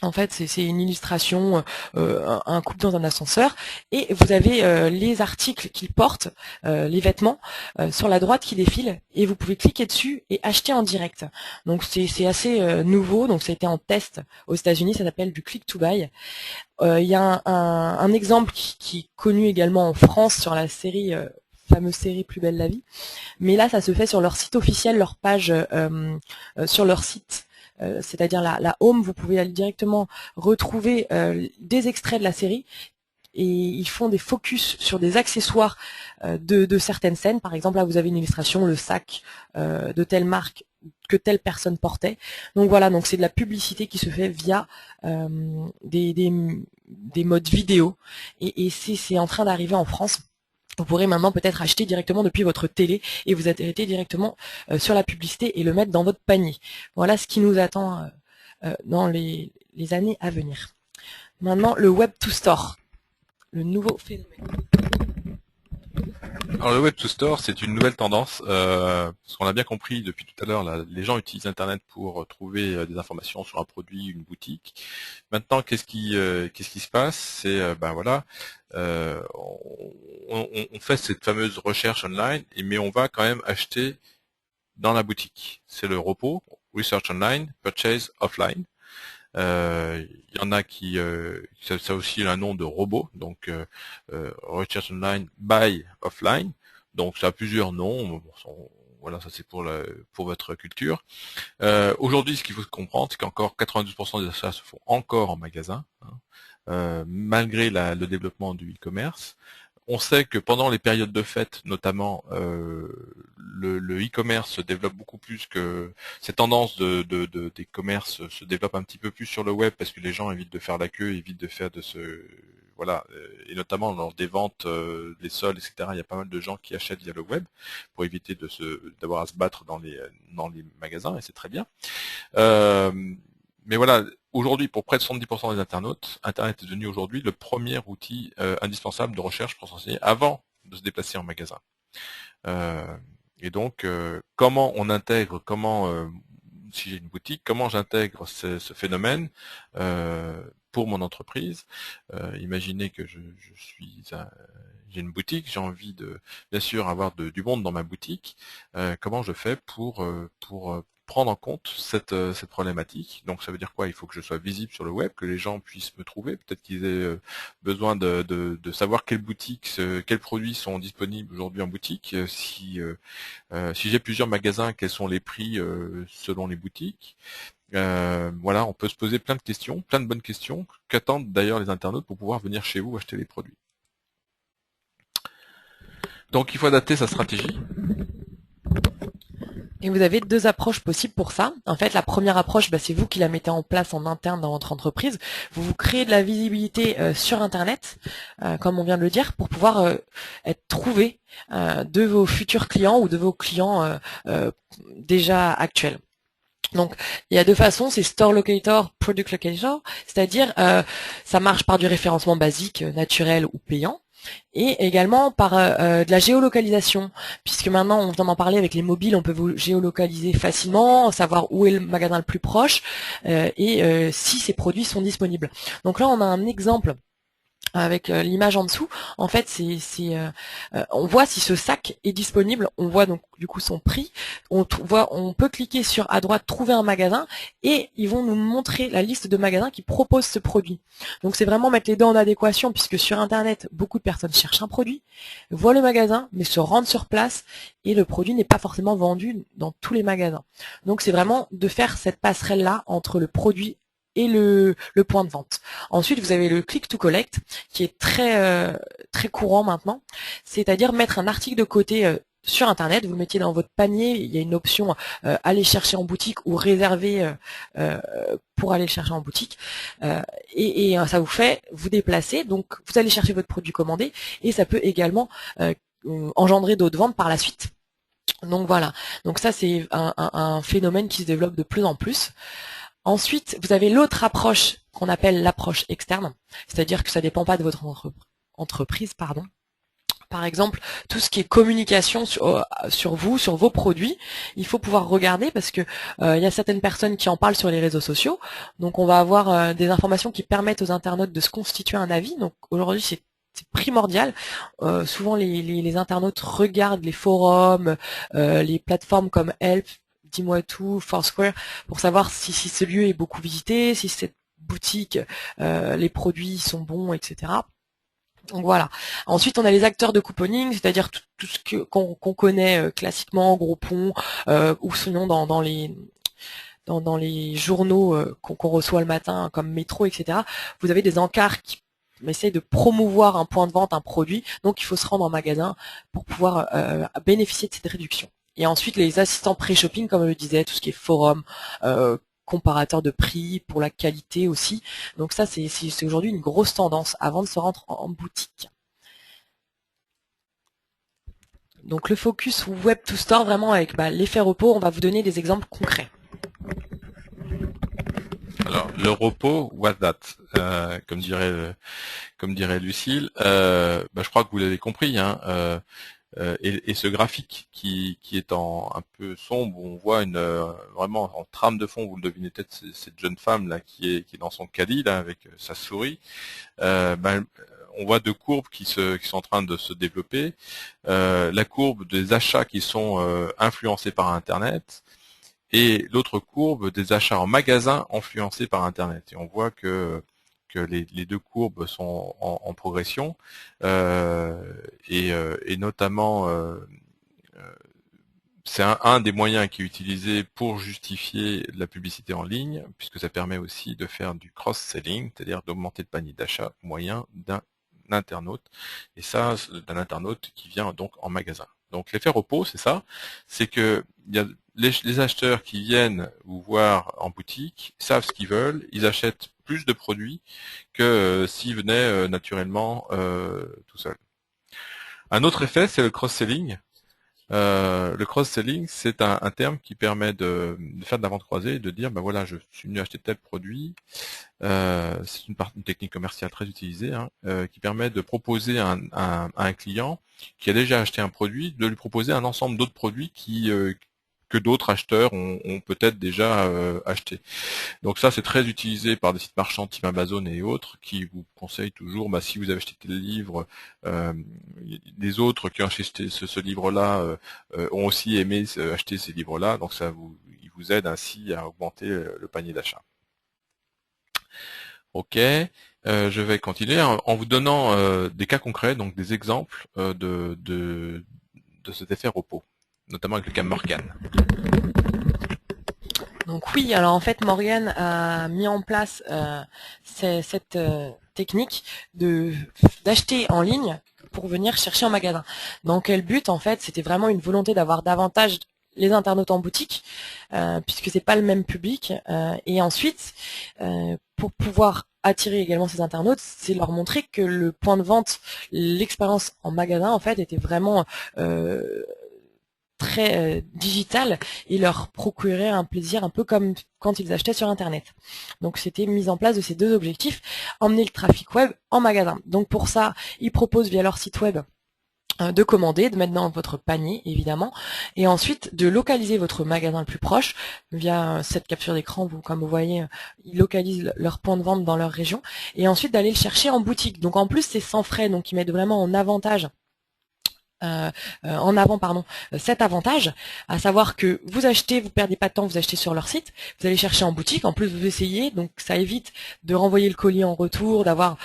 En fait, c'est une illustration, un couple dans un ascenseur, et vous avez les articles qu'ils portent, les vêtements, sur la droite qui défilent, et vous pouvez cliquer dessus et acheter en direct. Donc c'est assez nouveau, donc ça a été en test aux États-Unis, ça s'appelle du click to buy. Il y a un exemple qui est connu également en France sur la série, fameuse série Plus belle la vie, mais là ça se fait sur leur site officiel, leur page sur leur site. C'est-à-dire la home, vous pouvez aller directement retrouver des extraits de la série, et ils font des focus sur des accessoires de certaines scènes. Par exemple, là vous avez une illustration, le sac de telle marque que telle personne portait. Donc voilà, donc c'est de la publicité qui se fait via des modes vidéo, et c'est en train d'arriver en France. Vous pourrez maintenant peut-être acheter directement depuis votre télé et vous arrêter directement sur la publicité et le mettre dans votre panier. Voilà ce qui nous attend dans les années à venir. Maintenant, le Web to Store, le nouveau phénomène. Alors le Web to Store, c'est une nouvelle tendance, parce qu'on a bien compris depuis tout à l'heure, les gens utilisent Internet pour trouver des informations sur un produit, une boutique. Maintenant, qu'est-ce qui se passe? C'est, ben voilà, on fait cette fameuse recherche online, mais on va quand même acheter dans la boutique. C'est le ROPO, Research Online, Purchase Offline. Il y en a qui ça aussi un nom de robot, donc Research Online, Buy Offline. Donc ça a plusieurs noms. Voilà, ça c'est pour votre culture. Aujourd'hui, ce qu'il faut comprendre, c'est qu'encore 92% des achats se font encore en magasin, hein, malgré le développement du e-commerce. On sait que pendant les périodes de fête, notamment, le e-commerce se développe beaucoup plus, que ces tendances des commerces se développent un petit peu plus sur le web, parce que les gens évitent de faire la queue, évitent de faire voilà, et notamment lors des ventes, des soldes, etc. Il y a pas mal de gens qui achètent via le web pour éviter d'avoir à se battre dans les magasins, et c'est très bien. Mais voilà, aujourd'hui, pour près de 70% des internautes, Internet est devenu aujourd'hui le premier outil indispensable de recherche pour s'enseigner avant de se déplacer en magasin. Et donc, comment on intègre, si j'ai une boutique, comment j'intègre ce phénomène pour mon entreprise? Imaginez que j'ai une boutique, j'ai envie de, bien sûr, avoir du monde dans ma boutique. Comment je fais pour prendre en compte cette problématique? Donc ça veut dire quoi? Il faut que je sois visible sur le web, que les gens puissent me trouver, peut-être qu'ils aient besoin de savoir quelles boutiques, quels produits sont disponibles aujourd'hui en boutique, si j'ai plusieurs magasins, quels sont les prix selon les boutiques. Voilà, on peut se poser plein de questions, plein de bonnes questions, qu'attendent d'ailleurs les internautes pour pouvoir venir chez vous acheter les produits. Donc il faut adapter sa stratégie. Et vous avez deux approches possibles pour ça. En fait, la première approche, c'est vous qui la mettez en place en interne dans votre entreprise. Vous créez de la visibilité sur Internet, comme on vient de le dire, pour pouvoir être trouvé de vos futurs clients ou de vos clients déjà actuels. Donc, il y a deux façons, c'est Store Locator, Product Locator, c'est-à-dire ça marche par du référencement basique, naturel ou payant, et également par de la géolocalisation, puisque maintenant, on vient d'en parler avec les mobiles, on peut vous géolocaliser facilement, savoir où est le magasin le plus proche, et si ces produits sont disponibles. Donc là, on a un exemple avec l'image en dessous. En fait, on voit si ce sac est disponible, on voit donc du coup son prix, on peut cliquer sur à droite trouver un magasin, et ils vont nous montrer la liste de magasins qui proposent ce produit. Donc c'est vraiment mettre les deux en adéquation, puisque sur Internet, beaucoup de personnes cherchent un produit, voient le magasin, mais se rendent sur place, et le produit n'est pas forcément vendu dans tous les magasins. Donc c'est vraiment de faire cette passerelle-là entre le produit et le point de vente. Ensuite, vous avez le click to collect, qui est très courant maintenant, c'est-à-dire mettre un article de côté sur Internet, vous le mettiez dans votre panier, il y a une option aller chercher en boutique ou réserver pour aller le chercher en boutique, et ça vous fait vous déplacer, donc vous allez chercher votre produit commandé, et ça peut également engendrer d'autres ventes par la suite. Donc voilà, donc ça c'est un phénomène qui se développe de plus en plus. Ensuite, vous avez l'autre approche qu'on appelle l'approche externe, c'est-à-dire que ça dépend pas de votre entreprise, pardon. Par exemple, tout ce qui est communication sur vous, sur vos produits, il faut pouvoir regarder parce que il y a certaines personnes qui en parlent sur les réseaux sociaux. Donc on va avoir des informations qui permettent aux internautes de se constituer un avis. Donc aujourd'hui c'est primordial. Souvent les internautes regardent les forums, les plateformes comme Help, Dis-moi tout, Foursquare, pour savoir si ce lieu est beaucoup visité, si cette boutique, les produits sont bons, etc. Donc voilà. Ensuite, on a les acteurs de couponing, c'est-à-dire tout ce qu'on connaît classiquement, Groupon, ou sinon dans les journaux qu'on reçoit le matin, comme Métro, etc. Vous avez des encarts qui essayent de promouvoir un point de vente, un produit, donc il faut se rendre en magasin pour pouvoir bénéficier de cette réduction. Et ensuite, les assistants pré-shopping, comme je le disais, tout ce qui est forum, comparateur de prix, pour la qualité aussi. Donc ça, c'est aujourd'hui une grosse tendance avant de se rendre en boutique. Donc le focus Web to Store, vraiment avec l'effet repos, on va vous donner des exemples concrets. Alors, le repos, what that, comme dirait Lucille, je crois que vous l'avez compris, hein, et ce graphique qui est un peu sombre, où on voit vraiment en trame de fond, vous le devinez peut-être, cette jeune femme là qui est dans son caddie là avec sa souris. On voit deux courbes qui sont en train de se développer. La courbe des achats qui sont influencés par Internet, et l'autre courbe des achats en magasin influencés par Internet. Et on voit que les deux courbes sont en progression, et notamment c'est un des moyens qui est utilisé pour justifier la publicité en ligne, puisque ça permet aussi de faire du cross-selling, c'est-à-dire d'augmenter le panier d'achat moyen d'un internaute, et ça d'un internaute qui vient donc en magasin. Donc l'effet repos, c'est ça, c'est que il y a les acheteurs qui viennent vous voir en boutique savent ce qu'ils veulent, ils achètent plus de produits que s'ils venaient naturellement tout seuls. Un autre effet, c'est le cross-selling. Le cross-selling, c'est un terme qui permet de faire de la vente croisée et de dire, ben voilà, je suis venu acheter tel produit. C'est une technique commerciale très utilisée, hein, qui permet de proposer à un client qui a déjà acheté un produit, de lui proposer un ensemble d'autres produits que d'autres acheteurs ont peut-être déjà acheté. Donc ça, c'est très utilisé par des sites marchands type Amazon et autres, qui vous conseillent toujours, si vous avez acheté tel livre, les autres qui ont acheté ce livre-là ont aussi aimé acheter ces livres-là, donc il vous aide ainsi à augmenter le panier d'achat. Ok, je vais continuer en vous donnant des cas concrets, donc des exemples de cet effet repos, notamment avec le cas Morgan. Donc oui, alors en fait Morgan a mis en place cette technique d'acheter en ligne pour venir chercher en magasin. Dans quel but en fait? C'était vraiment une volonté d'avoir davantage les internautes en boutique, puisque c'est pas le même public. Et ensuite, pour pouvoir attirer également ces internautes, c'est leur montrer que le point de vente, l'expérience en magasin en fait était vraiment très digital et leur procurer un plaisir un peu comme quand ils achetaient sur Internet. Donc c'était mise en place de ces deux objectifs, emmener le trafic web en magasin. Donc pour ça, ils proposent via leur site web de commander, de mettre dans votre panier évidemment, et ensuite de localiser votre magasin le plus proche via cette capture d'écran. Comme vous voyez, ils localisent leur point de vente dans leur région, et ensuite d'aller le chercher en boutique. Donc en plus c'est sans frais, donc ils mettent vraiment en avantage cet avantage, à savoir que vous achetez, vous perdez pas de temps, vous achetez sur leur site, vous allez chercher en boutique, en plus vous essayez, donc ça évite de renvoyer le colis en retour, d'avoir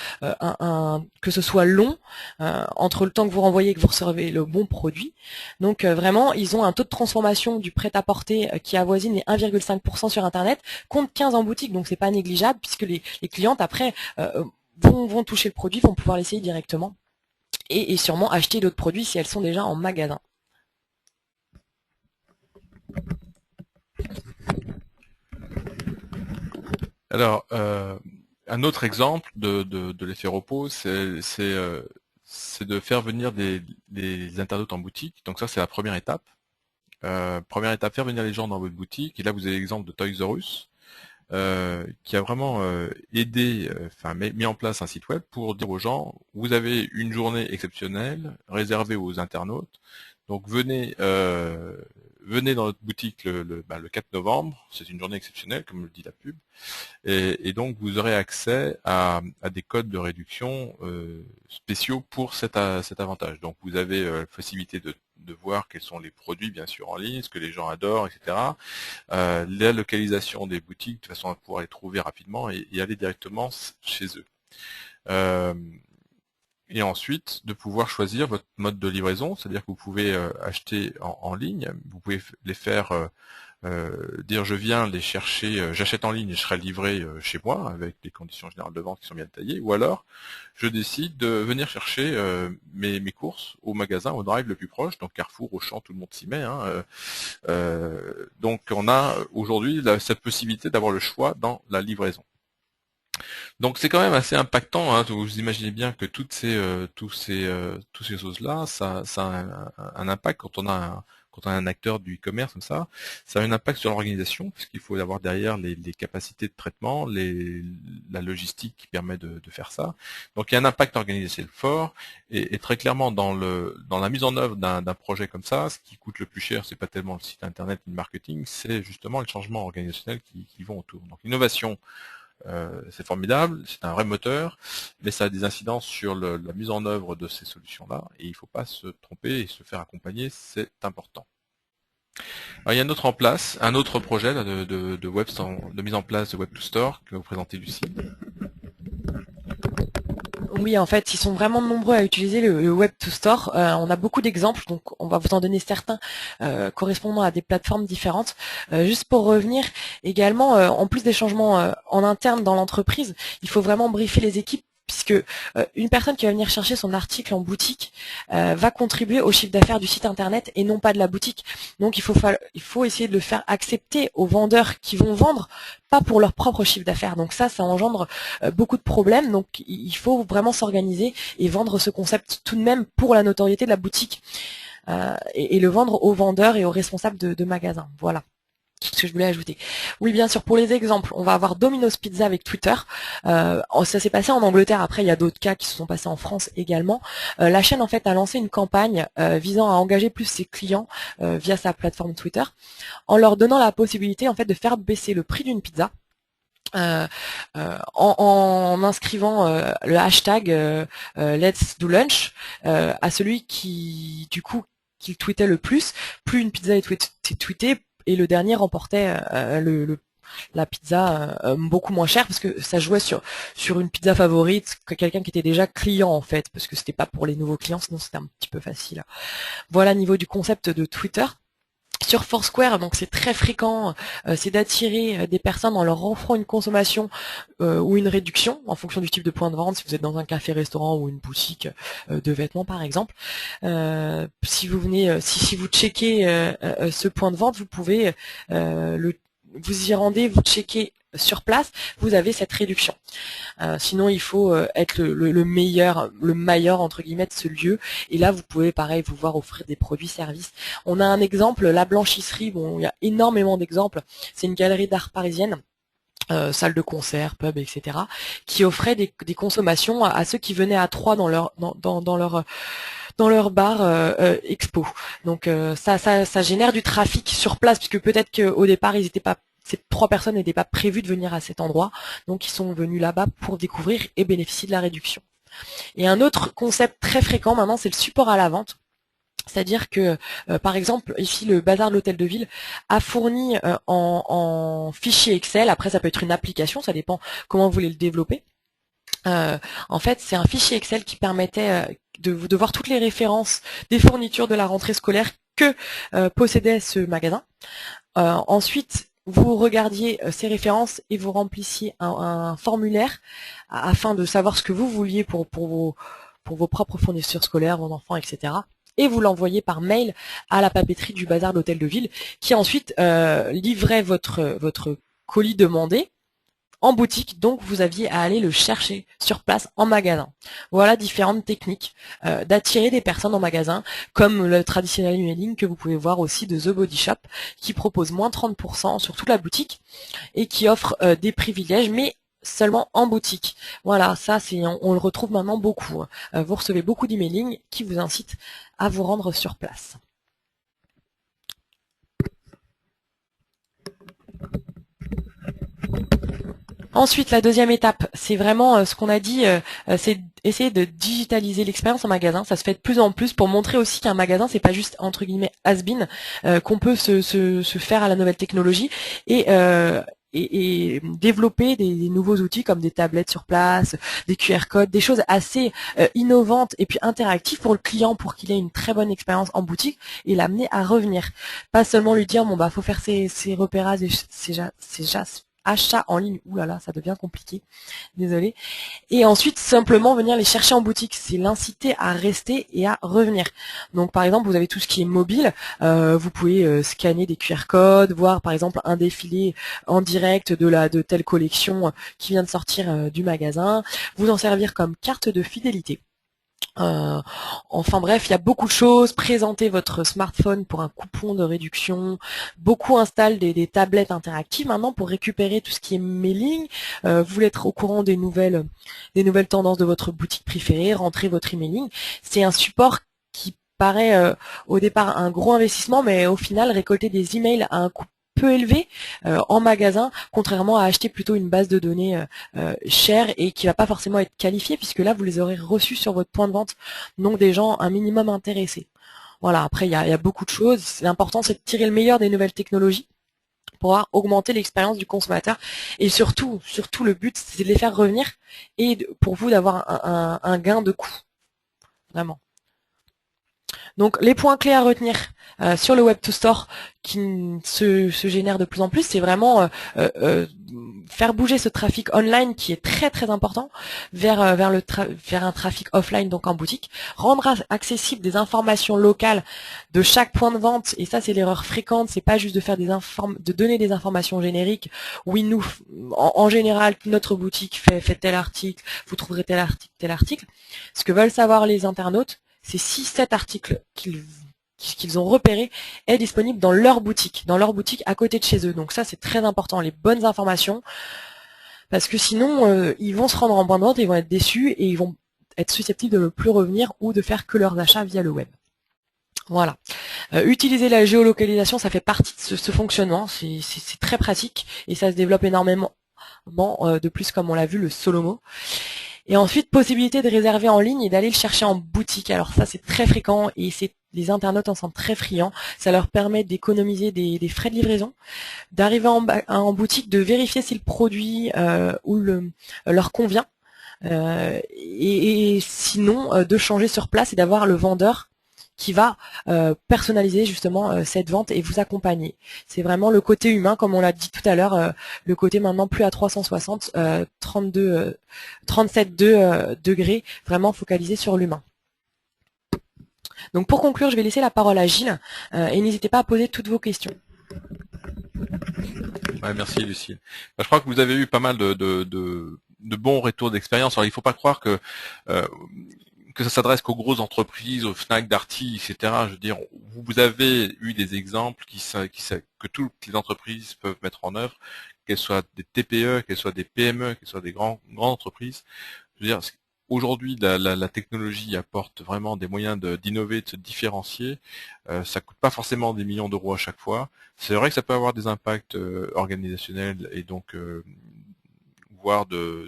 que ce soit long entre le temps que vous renvoyez et que vous recevez le bon produit. Donc vraiment, ils ont un taux de transformation du prêt-à-porter qui avoisine les 1,5% sur Internet, contre 15 en boutique, donc c'est pas négligeable puisque les clientes après vont toucher le produit, vont pouvoir l'essayer directement. Et sûrement acheter d'autres produits si elles sont déjà en magasin. Alors, un autre exemple de l'effet repos, c'est de faire venir des internautes en boutique. Donc ça, c'est la première étape. Première étape, faire venir les gens dans votre boutique. Et là, vous avez l'exemple de Toys R Us, qui a vraiment aidé, mis en place un site web pour dire aux gens, vous avez une journée exceptionnelle réservée aux internautes. Donc venez dans notre boutique le 4 novembre, c'est une journée exceptionnelle, comme le dit la pub, et donc vous aurez accès à des codes de réduction spéciaux pour cet avantage. Donc vous avez la possibilité de voir quels sont les produits, bien sûr, en ligne, ce que les gens adorent, etc. La localisation des boutiques, de façon à pouvoir les trouver rapidement et aller directement chez eux. Et ensuite, de pouvoir choisir votre mode de livraison, c'est-à-dire que vous pouvez acheter en ligne, vous pouvez les faire dire je viens les chercher, j'achète en ligne et je serai livré chez moi avec les conditions générales de vente qui sont bien détaillées, ou alors je décide de venir chercher mes courses au magasin, au drive le plus proche, donc Carrefour, Auchan, tout le monde s'y met. Donc on a aujourd'hui cette possibilité d'avoir le choix dans la livraison. Donc c'est quand même assez impactant, hein. Vous imaginez bien que toutes ces choses-là, ça a un impact quand on a un acteur du e-commerce comme ça a un impact sur l'organisation, puisqu'il faut avoir derrière les capacités de traitement, la logistique qui permet de faire ça. Donc il y a un impact organisationnel fort, et très clairement dans la mise en œuvre d'un projet comme ça, ce qui coûte le plus cher, c'est pas tellement le site internet ni le marketing, c'est justement les changements organisationnels qui vont autour. Donc l'innovation, c'est formidable, c'est un vrai moteur, mais ça a des incidences sur la mise en œuvre de ces solutions-là, et il ne faut pas se tromper et se faire accompagner, c'est important. Alors, il y a un autre projet là, de mise en place de Web to Store que va vous présenter Lucie. Oui, en fait, ils sont vraiment nombreux à utiliser le Web to Store. On a beaucoup d'exemples, donc on va vous en donner certains correspondant à des plateformes différentes. Juste pour revenir, également, en plus des changements en interne dans l'entreprise, il faut vraiment briefer les équipes, puisque une personne qui va venir chercher son article en boutique va contribuer au chiffre d'affaires du site internet et non pas de la boutique. Donc il faut essayer de le faire accepter aux vendeurs qui vont vendre, pas pour leur propre chiffre d'affaires. Donc ça engendre beaucoup de problèmes. Donc il faut vraiment s'organiser et vendre ce concept tout de même pour la notoriété de la boutique et le vendre aux vendeurs et aux responsables de magasins. Voilà ce que je voulais ajouter. Oui, bien sûr, pour les exemples, on va avoir Domino's Pizza avec Twitter. Ça s'est passé en Angleterre, après il y a d'autres cas qui se sont passés en France également. La chaîne en fait a lancé une campagne visant à engager plus ses clients via sa plateforme Twitter, en leur donnant la possibilité en fait de faire baisser le prix d'une pizza. En inscrivant le hashtag Let's Do Lunch à celui qui du coup qui tweetait le plus une pizza est tweetée, et le dernier remportait la pizza beaucoup moins chère, parce que ça jouait sur une pizza favorite que quelqu'un qui était déjà client en fait, parce que c'était pas pour les nouveaux clients, sinon c'était un petit peu facile. Voilà, niveau du concept de Twitter. Sur Foursquare, donc c'est très fréquent, c'est d'attirer des personnes en leur offrant une consommation ou une réduction en fonction du type de point de vente. Si vous êtes dans un café-restaurant ou une boutique de vêtements par exemple, si vous venez, si vous checkez ce point de vente, vous pouvez vous y rendez, vous checkez sur place, vous avez cette réduction. Sinon, il faut être le meilleur entre guillemets de ce lieu. Et là, vous pouvez, pareil, vous voir offrir des produits-services. On a un exemple, la blanchisserie. Bon, il y a énormément d'exemples. C'est une galerie d'art parisienne. Salle de concert, pub, etc., qui offrait des consommations à ceux qui venaient à 3 dans leur bar expo. Donc ça génère du trafic sur place, puisque peut-être qu'au départ ces 3 personnes n'étaient pas prévues de venir à cet endroit, donc ils sont venus là-bas pour découvrir et bénéficier de la réduction. Et un autre concept très fréquent maintenant, c'est le support à la vente. C'est-à-dire que, par exemple, ici, le Bazar de l'Hôtel de Ville a fourni en fichier Excel, après ça peut être une application, ça dépend comment vous voulez le développer. En fait, c'est un fichier Excel qui permettait de voir toutes les références des fournitures de la rentrée scolaire que possédait ce magasin. Ensuite, vous regardiez ces références et vous remplissiez un formulaire afin de savoir ce que vous vouliez pour vos propres fournitures scolaires, vos enfants, etc. Et vous l'envoyez par mail à la papeterie du Bazar d'Hôtel de Ville, qui ensuite livrait votre colis demandé en boutique, donc vous aviez à aller le chercher sur place en magasin. Voilà différentes techniques d'attirer des personnes en magasin, comme le traditionnel emailing que vous pouvez voir aussi de The Body Shop, qui propose moins 30% sur toute la boutique et qui offre des privilèges, mais seulement en boutique. Voilà, ça on le retrouve maintenant beaucoup. Vous recevez beaucoup d'emailing qui vous incitent à vous rendre sur place. Ensuite, la deuxième étape, c'est vraiment ce qu'on a dit, c'est essayer de digitaliser l'expérience en magasin. Ça se fait de plus en plus pour montrer aussi qu'un magasin, c'est pas juste entre guillemets has-been, qu'on peut se faire à la nouvelle technologie et développer des nouveaux outils comme des tablettes sur place, des QR codes, des choses assez innovantes et puis interactives pour le client pour qu'il ait une très bonne expérience en boutique et l'amener à revenir. Pas seulement lui dire bon bah faut faire ses repérages, ses achats en ligne. Ouh là là, ça devient compliqué. Désolé. Et ensuite, simplement venir les chercher en boutique. C'est l'inciter à rester et à revenir. Donc, par exemple, vous avez tout ce qui est mobile. Vous pouvez scanner des QR codes, voir, par exemple, un défilé en direct de telle collection qui vient de sortir du magasin. Vous en servir comme carte de fidélité. Euh, enfin bref, il y a beaucoup de choses. Présentez votre smartphone pour un coupon de réduction. Beaucoup installent des tablettes interactives maintenant pour récupérer tout ce qui est mailing. Vous voulez être au courant des nouvelles tendances de votre boutique préférée. Rentrez votre emailing. C'est un support qui paraît au départ un gros investissement, mais au final récolter des emails à un coût peu élevé en magasin, contrairement à acheter plutôt une base de données chère et qui va pas forcément être qualifiée, puisque là vous les aurez reçus sur votre point de vente, donc des gens un minimum intéressés. Voilà, après il y a beaucoup de choses. L'important c'est de tirer le meilleur des nouvelles technologies pour pouvoir augmenter l'expérience du consommateur et surtout le but c'est de les faire revenir et pour vous d'avoir un gain de coût, vraiment. Donc les points clés à retenir sur le Web2Store qui se génère de plus en plus, c'est vraiment faire bouger ce trafic online qui est très très important vers un trafic offline, donc en boutique, rendre accessible des informations locales de chaque point de vente, et ça c'est l'erreur fréquente, c'est pas juste de faire de donner des informations génériques. Oui, nous en général notre boutique fait tel article, vous trouverez tel article. Ce que veulent savoir les internautes, c'est si cet article qu'ils ont repéré est disponible dans leur boutique à côté de chez eux. Donc ça, c'est très important, les bonnes informations, parce que sinon, ils vont se rendre en point de vente, ils vont être déçus et ils vont être susceptibles de ne plus revenir ou de faire que leurs achats via le web. Voilà. Utiliser la géolocalisation, ça fait partie de ce fonctionnement, c'est très pratique et ça se développe énormément. De plus, comme on l'a vu, le Solomo. Et ensuite, possibilité de réserver en ligne et d'aller le chercher en boutique. Alors ça, c'est très fréquent et les internautes en sont très friands. Ça leur permet d'économiser des frais de livraison, d'arriver en boutique, de vérifier si le produit leur convient. Et sinon, de changer sur place et d'avoir le vendeur qui va personnaliser justement cette vente et vous accompagner. C'est vraiment le côté humain, comme on l'a dit tout à l'heure, le côté maintenant plus à 360, 37,2 degrés, vraiment focalisé sur l'humain. Donc pour conclure, je vais laisser la parole à Gilles et n'hésitez pas à poser toutes vos questions. Ouais, merci Lucille. Je crois que vous avez eu pas mal de bons retours d'expérience. Alors il ne faut pas croire que ça s'adresse qu'aux grosses entreprises, aux Fnac, Darty, etc. Je veux dire, vous avez eu des exemples que toutes les entreprises peuvent mettre en œuvre, qu'elles soient des TPE, qu'elles soient des PME, qu'elles soient des grandes entreprises. Je veux dire, aujourd'hui, la technologie apporte vraiment des moyens d'innover, de se différencier. Ça coûte pas forcément des millions d'euros à chaque fois. C'est vrai que ça peut avoir des impacts organisationnels et donc voire de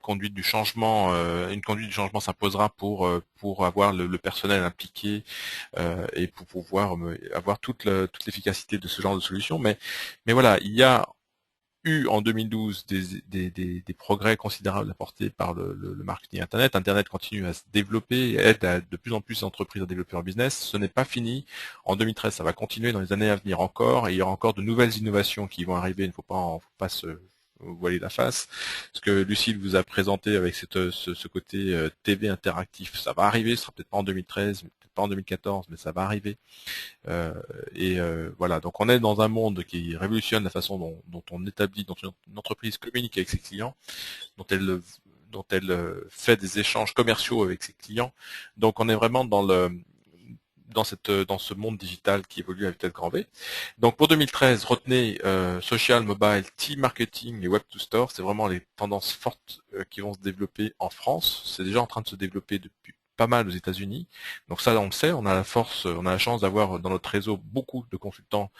conduite du changement, une conduite du changement s'imposera pour avoir le personnel impliqué et pour pouvoir avoir toute l'efficacité de ce genre de solution. Mais voilà, il y a eu en 2012 des progrès considérables apportés par le marketing Internet. Internet continue à se développer, aide de plus en plus d'entreprises à développer leur business. Ce n'est pas fini. En 2013, ça va continuer dans les années à venir encore, et il y aura encore de nouvelles innovations qui vont arriver. Il ne faut pas se voiler la face. Ce que Lucille vous a présenté avec ce côté TV interactif, ça va arriver, ce sera peut-être pas en 2013, mais pas en 2014, mais ça va arriver. Voilà, donc on est dans un monde qui révolutionne la façon dont on établit, dont une entreprise communique avec ses clients, dont elle fait des échanges commerciaux avec ses clients. Donc on est vraiment dans ce monde digital qui évolue à vitesse grand V. Donc pour 2013, retenez social, mobile, team marketing et web to store, c'est vraiment les tendances fortes qui vont se développer en France. C'est déjà en train de se développer depuis pas mal aux États-Unis. Donc ça, on le sait, on a la chance d'avoir dans notre réseau beaucoup de consultants,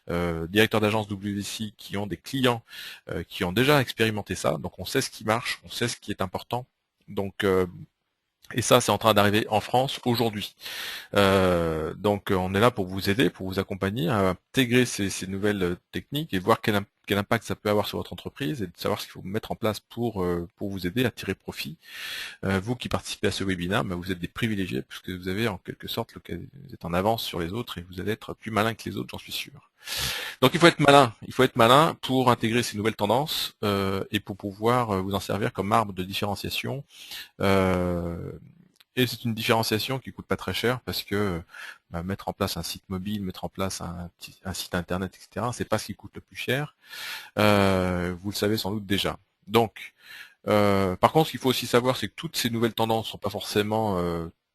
directeurs d'agence WC qui ont des clients qui ont déjà expérimenté ça. Donc on sait ce qui marche, on sait ce qui est important. Donc et ça, c'est en train d'arriver en France aujourd'hui. Donc on est là pour vous aider, pour vous accompagner à intégrer ces nouvelles techniques et voir quel impact ça peut avoir sur votre entreprise et de savoir ce qu'il faut mettre en place pour vous aider à tirer profit. Vous qui participez à ce webinaire, vous êtes des privilégiés puisque vous avez en quelque sorte vous êtes en avance sur les autres et vous allez être plus malin que les autres, j'en suis sûr. Donc il faut être malin pour intégrer ces nouvelles tendances et pour pouvoir vous en servir comme arme de différenciation. Et c'est une différenciation qui coûte pas très cher parce que mettre en place un site mobile, mettre en place un site internet, etc., c'est pas ce qui coûte le plus cher. Vous le savez sans doute déjà. Donc, par contre, ce qu'il faut aussi savoir, c'est que toutes ces nouvelles tendances sont pas forcément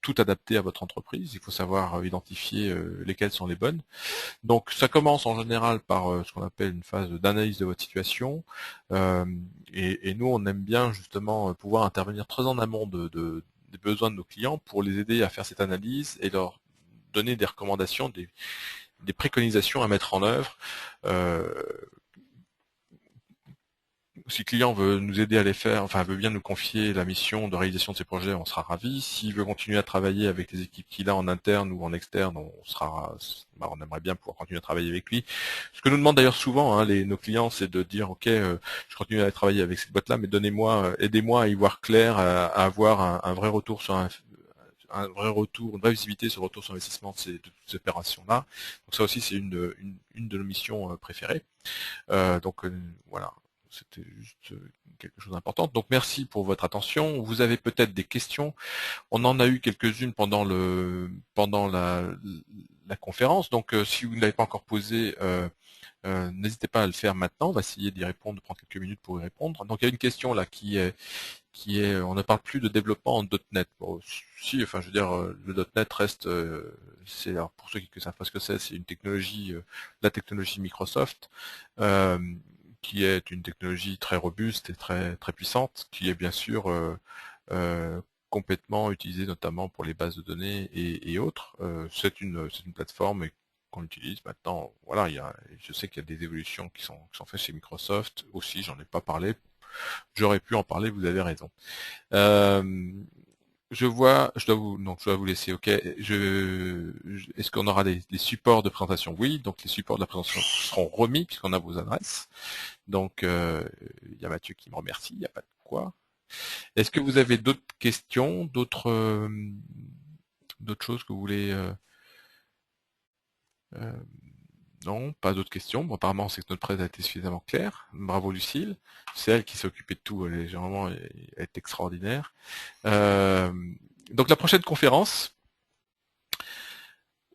toutes adaptées à votre entreprise. Il faut savoir identifier lesquelles sont les bonnes. Donc, ça commence en général par ce qu'on appelle une phase d'analyse de votre situation. Et nous, on aime bien justement pouvoir intervenir très en amont des besoins de nos clients pour les aider à faire cette analyse et leur donner des recommandations, des préconisations à mettre en œuvre. Si le client veut nous aider à les faire, enfin veut bien nous confier la mission de réalisation de ces projets, on sera ravi. S'il veut continuer à travailler avec les équipes qu'il a en interne ou en externe, on aimerait bien pouvoir continuer à travailler avec lui. Ce que nous demandent d'ailleurs souvent nos clients, c'est de dire ok, je continue à travailler avec cette boîte-là, mais aidez-moi à y voir clair, à avoir un vrai retour sur un vrai retour, une vraie visibilité sur le retour sur investissement de ces opérations-là. Donc ça aussi, c'est une de nos missions préférées. Voilà. C'était juste quelque chose d'important. Donc merci pour votre attention. Vous avez peut-être des questions. On en a eu quelques-unes pendant la conférence. Donc si vous ne l'avez pas encore posé, n'hésitez pas à le faire maintenant. On va essayer d'y répondre, de prendre quelques minutes pour y répondre. Donc il y a une question là qui est on ne parle plus de développement en .NET. Bon, si, enfin je veux dire, le .NET reste, alors pour ceux qui ne savent pas ce que c'est une technologie, la technologie Microsoft. Qui est une technologie très robuste et très très puissante, qui est bien sûr complètement utilisée notamment pour les bases de données et autres. C'est une plateforme qu'on utilise maintenant. Voilà, je sais qu'il y a des évolutions qui sont faites chez Microsoft aussi. J'en ai pas parlé. J'aurais pu en parler. Vous avez raison. Je dois vous laisser. Ok. Est-ce qu'on aura des supports de présentation? Oui. Donc les supports de la présentation seront remis puisqu'on a vos adresses. Donc il y a Mathieu qui me remercie. Il n'y a pas de quoi. Est-ce que vous avez d'autres questions, d'autres choses que vous voulez Non, pas d'autres questions. Bon, apparemment, c'est que notre presse a été suffisamment claire. Bravo Lucille. C'est elle qui s'est occupée de tout. Elle est extraordinaire. Donc la prochaine conférence,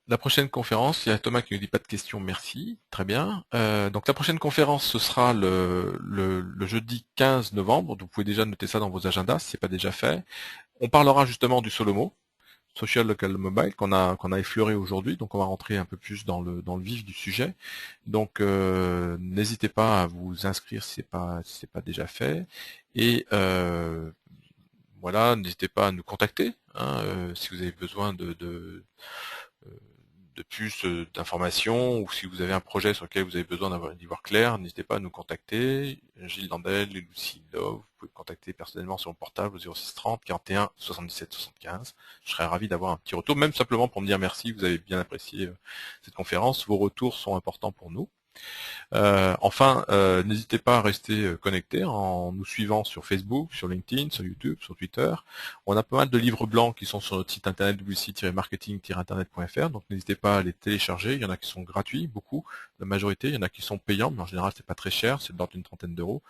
il y a Thomas qui ne dit pas de questions, merci, très bien. Donc la prochaine conférence, ce sera le jeudi 15 novembre. Donc, vous pouvez déjà noter ça dans vos agendas si ce n'est pas déjà fait. On parlera justement du Solomo, Social Local Mobile, qu'on a effleuré aujourd'hui. Donc on va rentrer un peu plus dans le vif du sujet. Donc n'hésitez pas à vous inscrire si c'est pas déjà fait. Et voilà, n'hésitez pas à nous contacter si vous avez besoin de plus d'informations ou si vous avez un projet sur lequel vous avez besoin d'y voir clair, n'hésitez pas à nous contacter. Gilles Dandel, Lucie Love, vous pouvez me contacter personnellement sur mon portable au 0630 41 77 75. Je serais ravi d'avoir un petit retour, même simplement pour me dire merci, vous avez bien apprécié cette conférence. Vos retours sont importants pour nous. Enfin, n'hésitez pas à rester connecté en nous suivant sur Facebook, sur LinkedIn, sur YouTube, sur Twitter. On a pas mal de livres blancs qui sont sur notre site internet wc-marketing-internet.fr, donc n'hésitez pas à les télécharger. Il y en a qui sont gratuits, beaucoup, la majorité. Il y en a qui sont payants, mais en général c'est pas très cher, c'est de l'ordre d'une 30aine d'euros.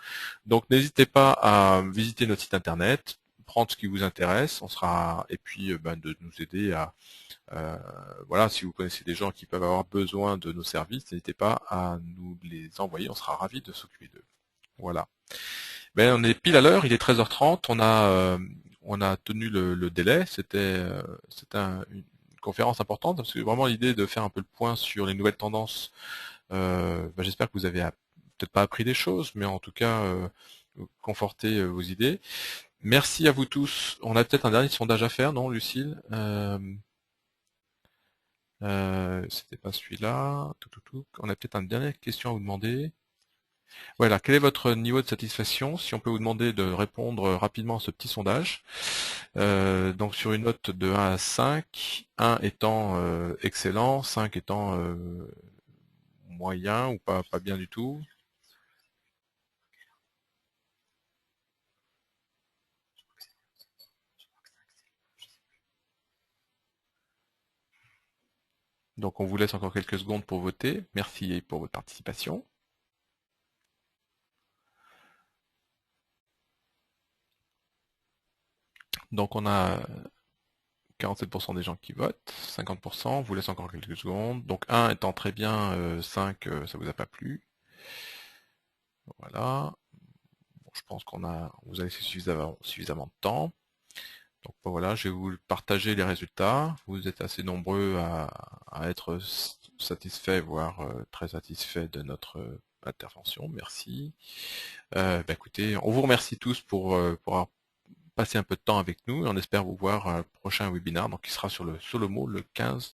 Donc n'hésitez pas à visiter notre site internet, prendre ce qui vous intéresse, et puis de nous aider à voilà, si vous connaissez des gens qui peuvent avoir besoin de nos services, n'hésitez pas à nous les envoyer, on sera ravis de s'occuper d'eux. Voilà. Ben, on est pile à l'heure, il est 13h30, on a tenu le délai, c'était une conférence importante, parce que vraiment l'idée de faire un peu le point sur les nouvelles tendances, j'espère que vous avez peut-être pas appris des choses, mais en tout cas conforter vos idées. Merci à vous tous. On a peut-être un dernier sondage à faire, non, Lucille? C'était pas celui-là. On a peut-être une dernière question à vous demander. Voilà, quel est votre niveau de satisfaction? Si on peut vous demander de répondre rapidement à ce petit sondage. Donc sur une note de 1 à 5, 1 étant excellent, 5 étant moyen ou pas bien du tout. Donc on vous laisse encore quelques secondes pour voter. Merci pour votre participation. Donc on a 47% des gens qui votent, 50%, on vous laisse encore quelques secondes. Donc 1 étant très bien, 5 ça vous a pas plu. Voilà. Bon, je pense vous a laissé suffisamment de temps. Donc voilà, je vais vous partager les résultats. Vous êtes assez nombreux à être satisfaits, voire très satisfaits de notre intervention. Merci. Écoutez, on vous remercie tous pour avoir passé un peu de temps avec nous et on espère vous voir à un prochain webinaire, donc qui sera sur le Solomo le 15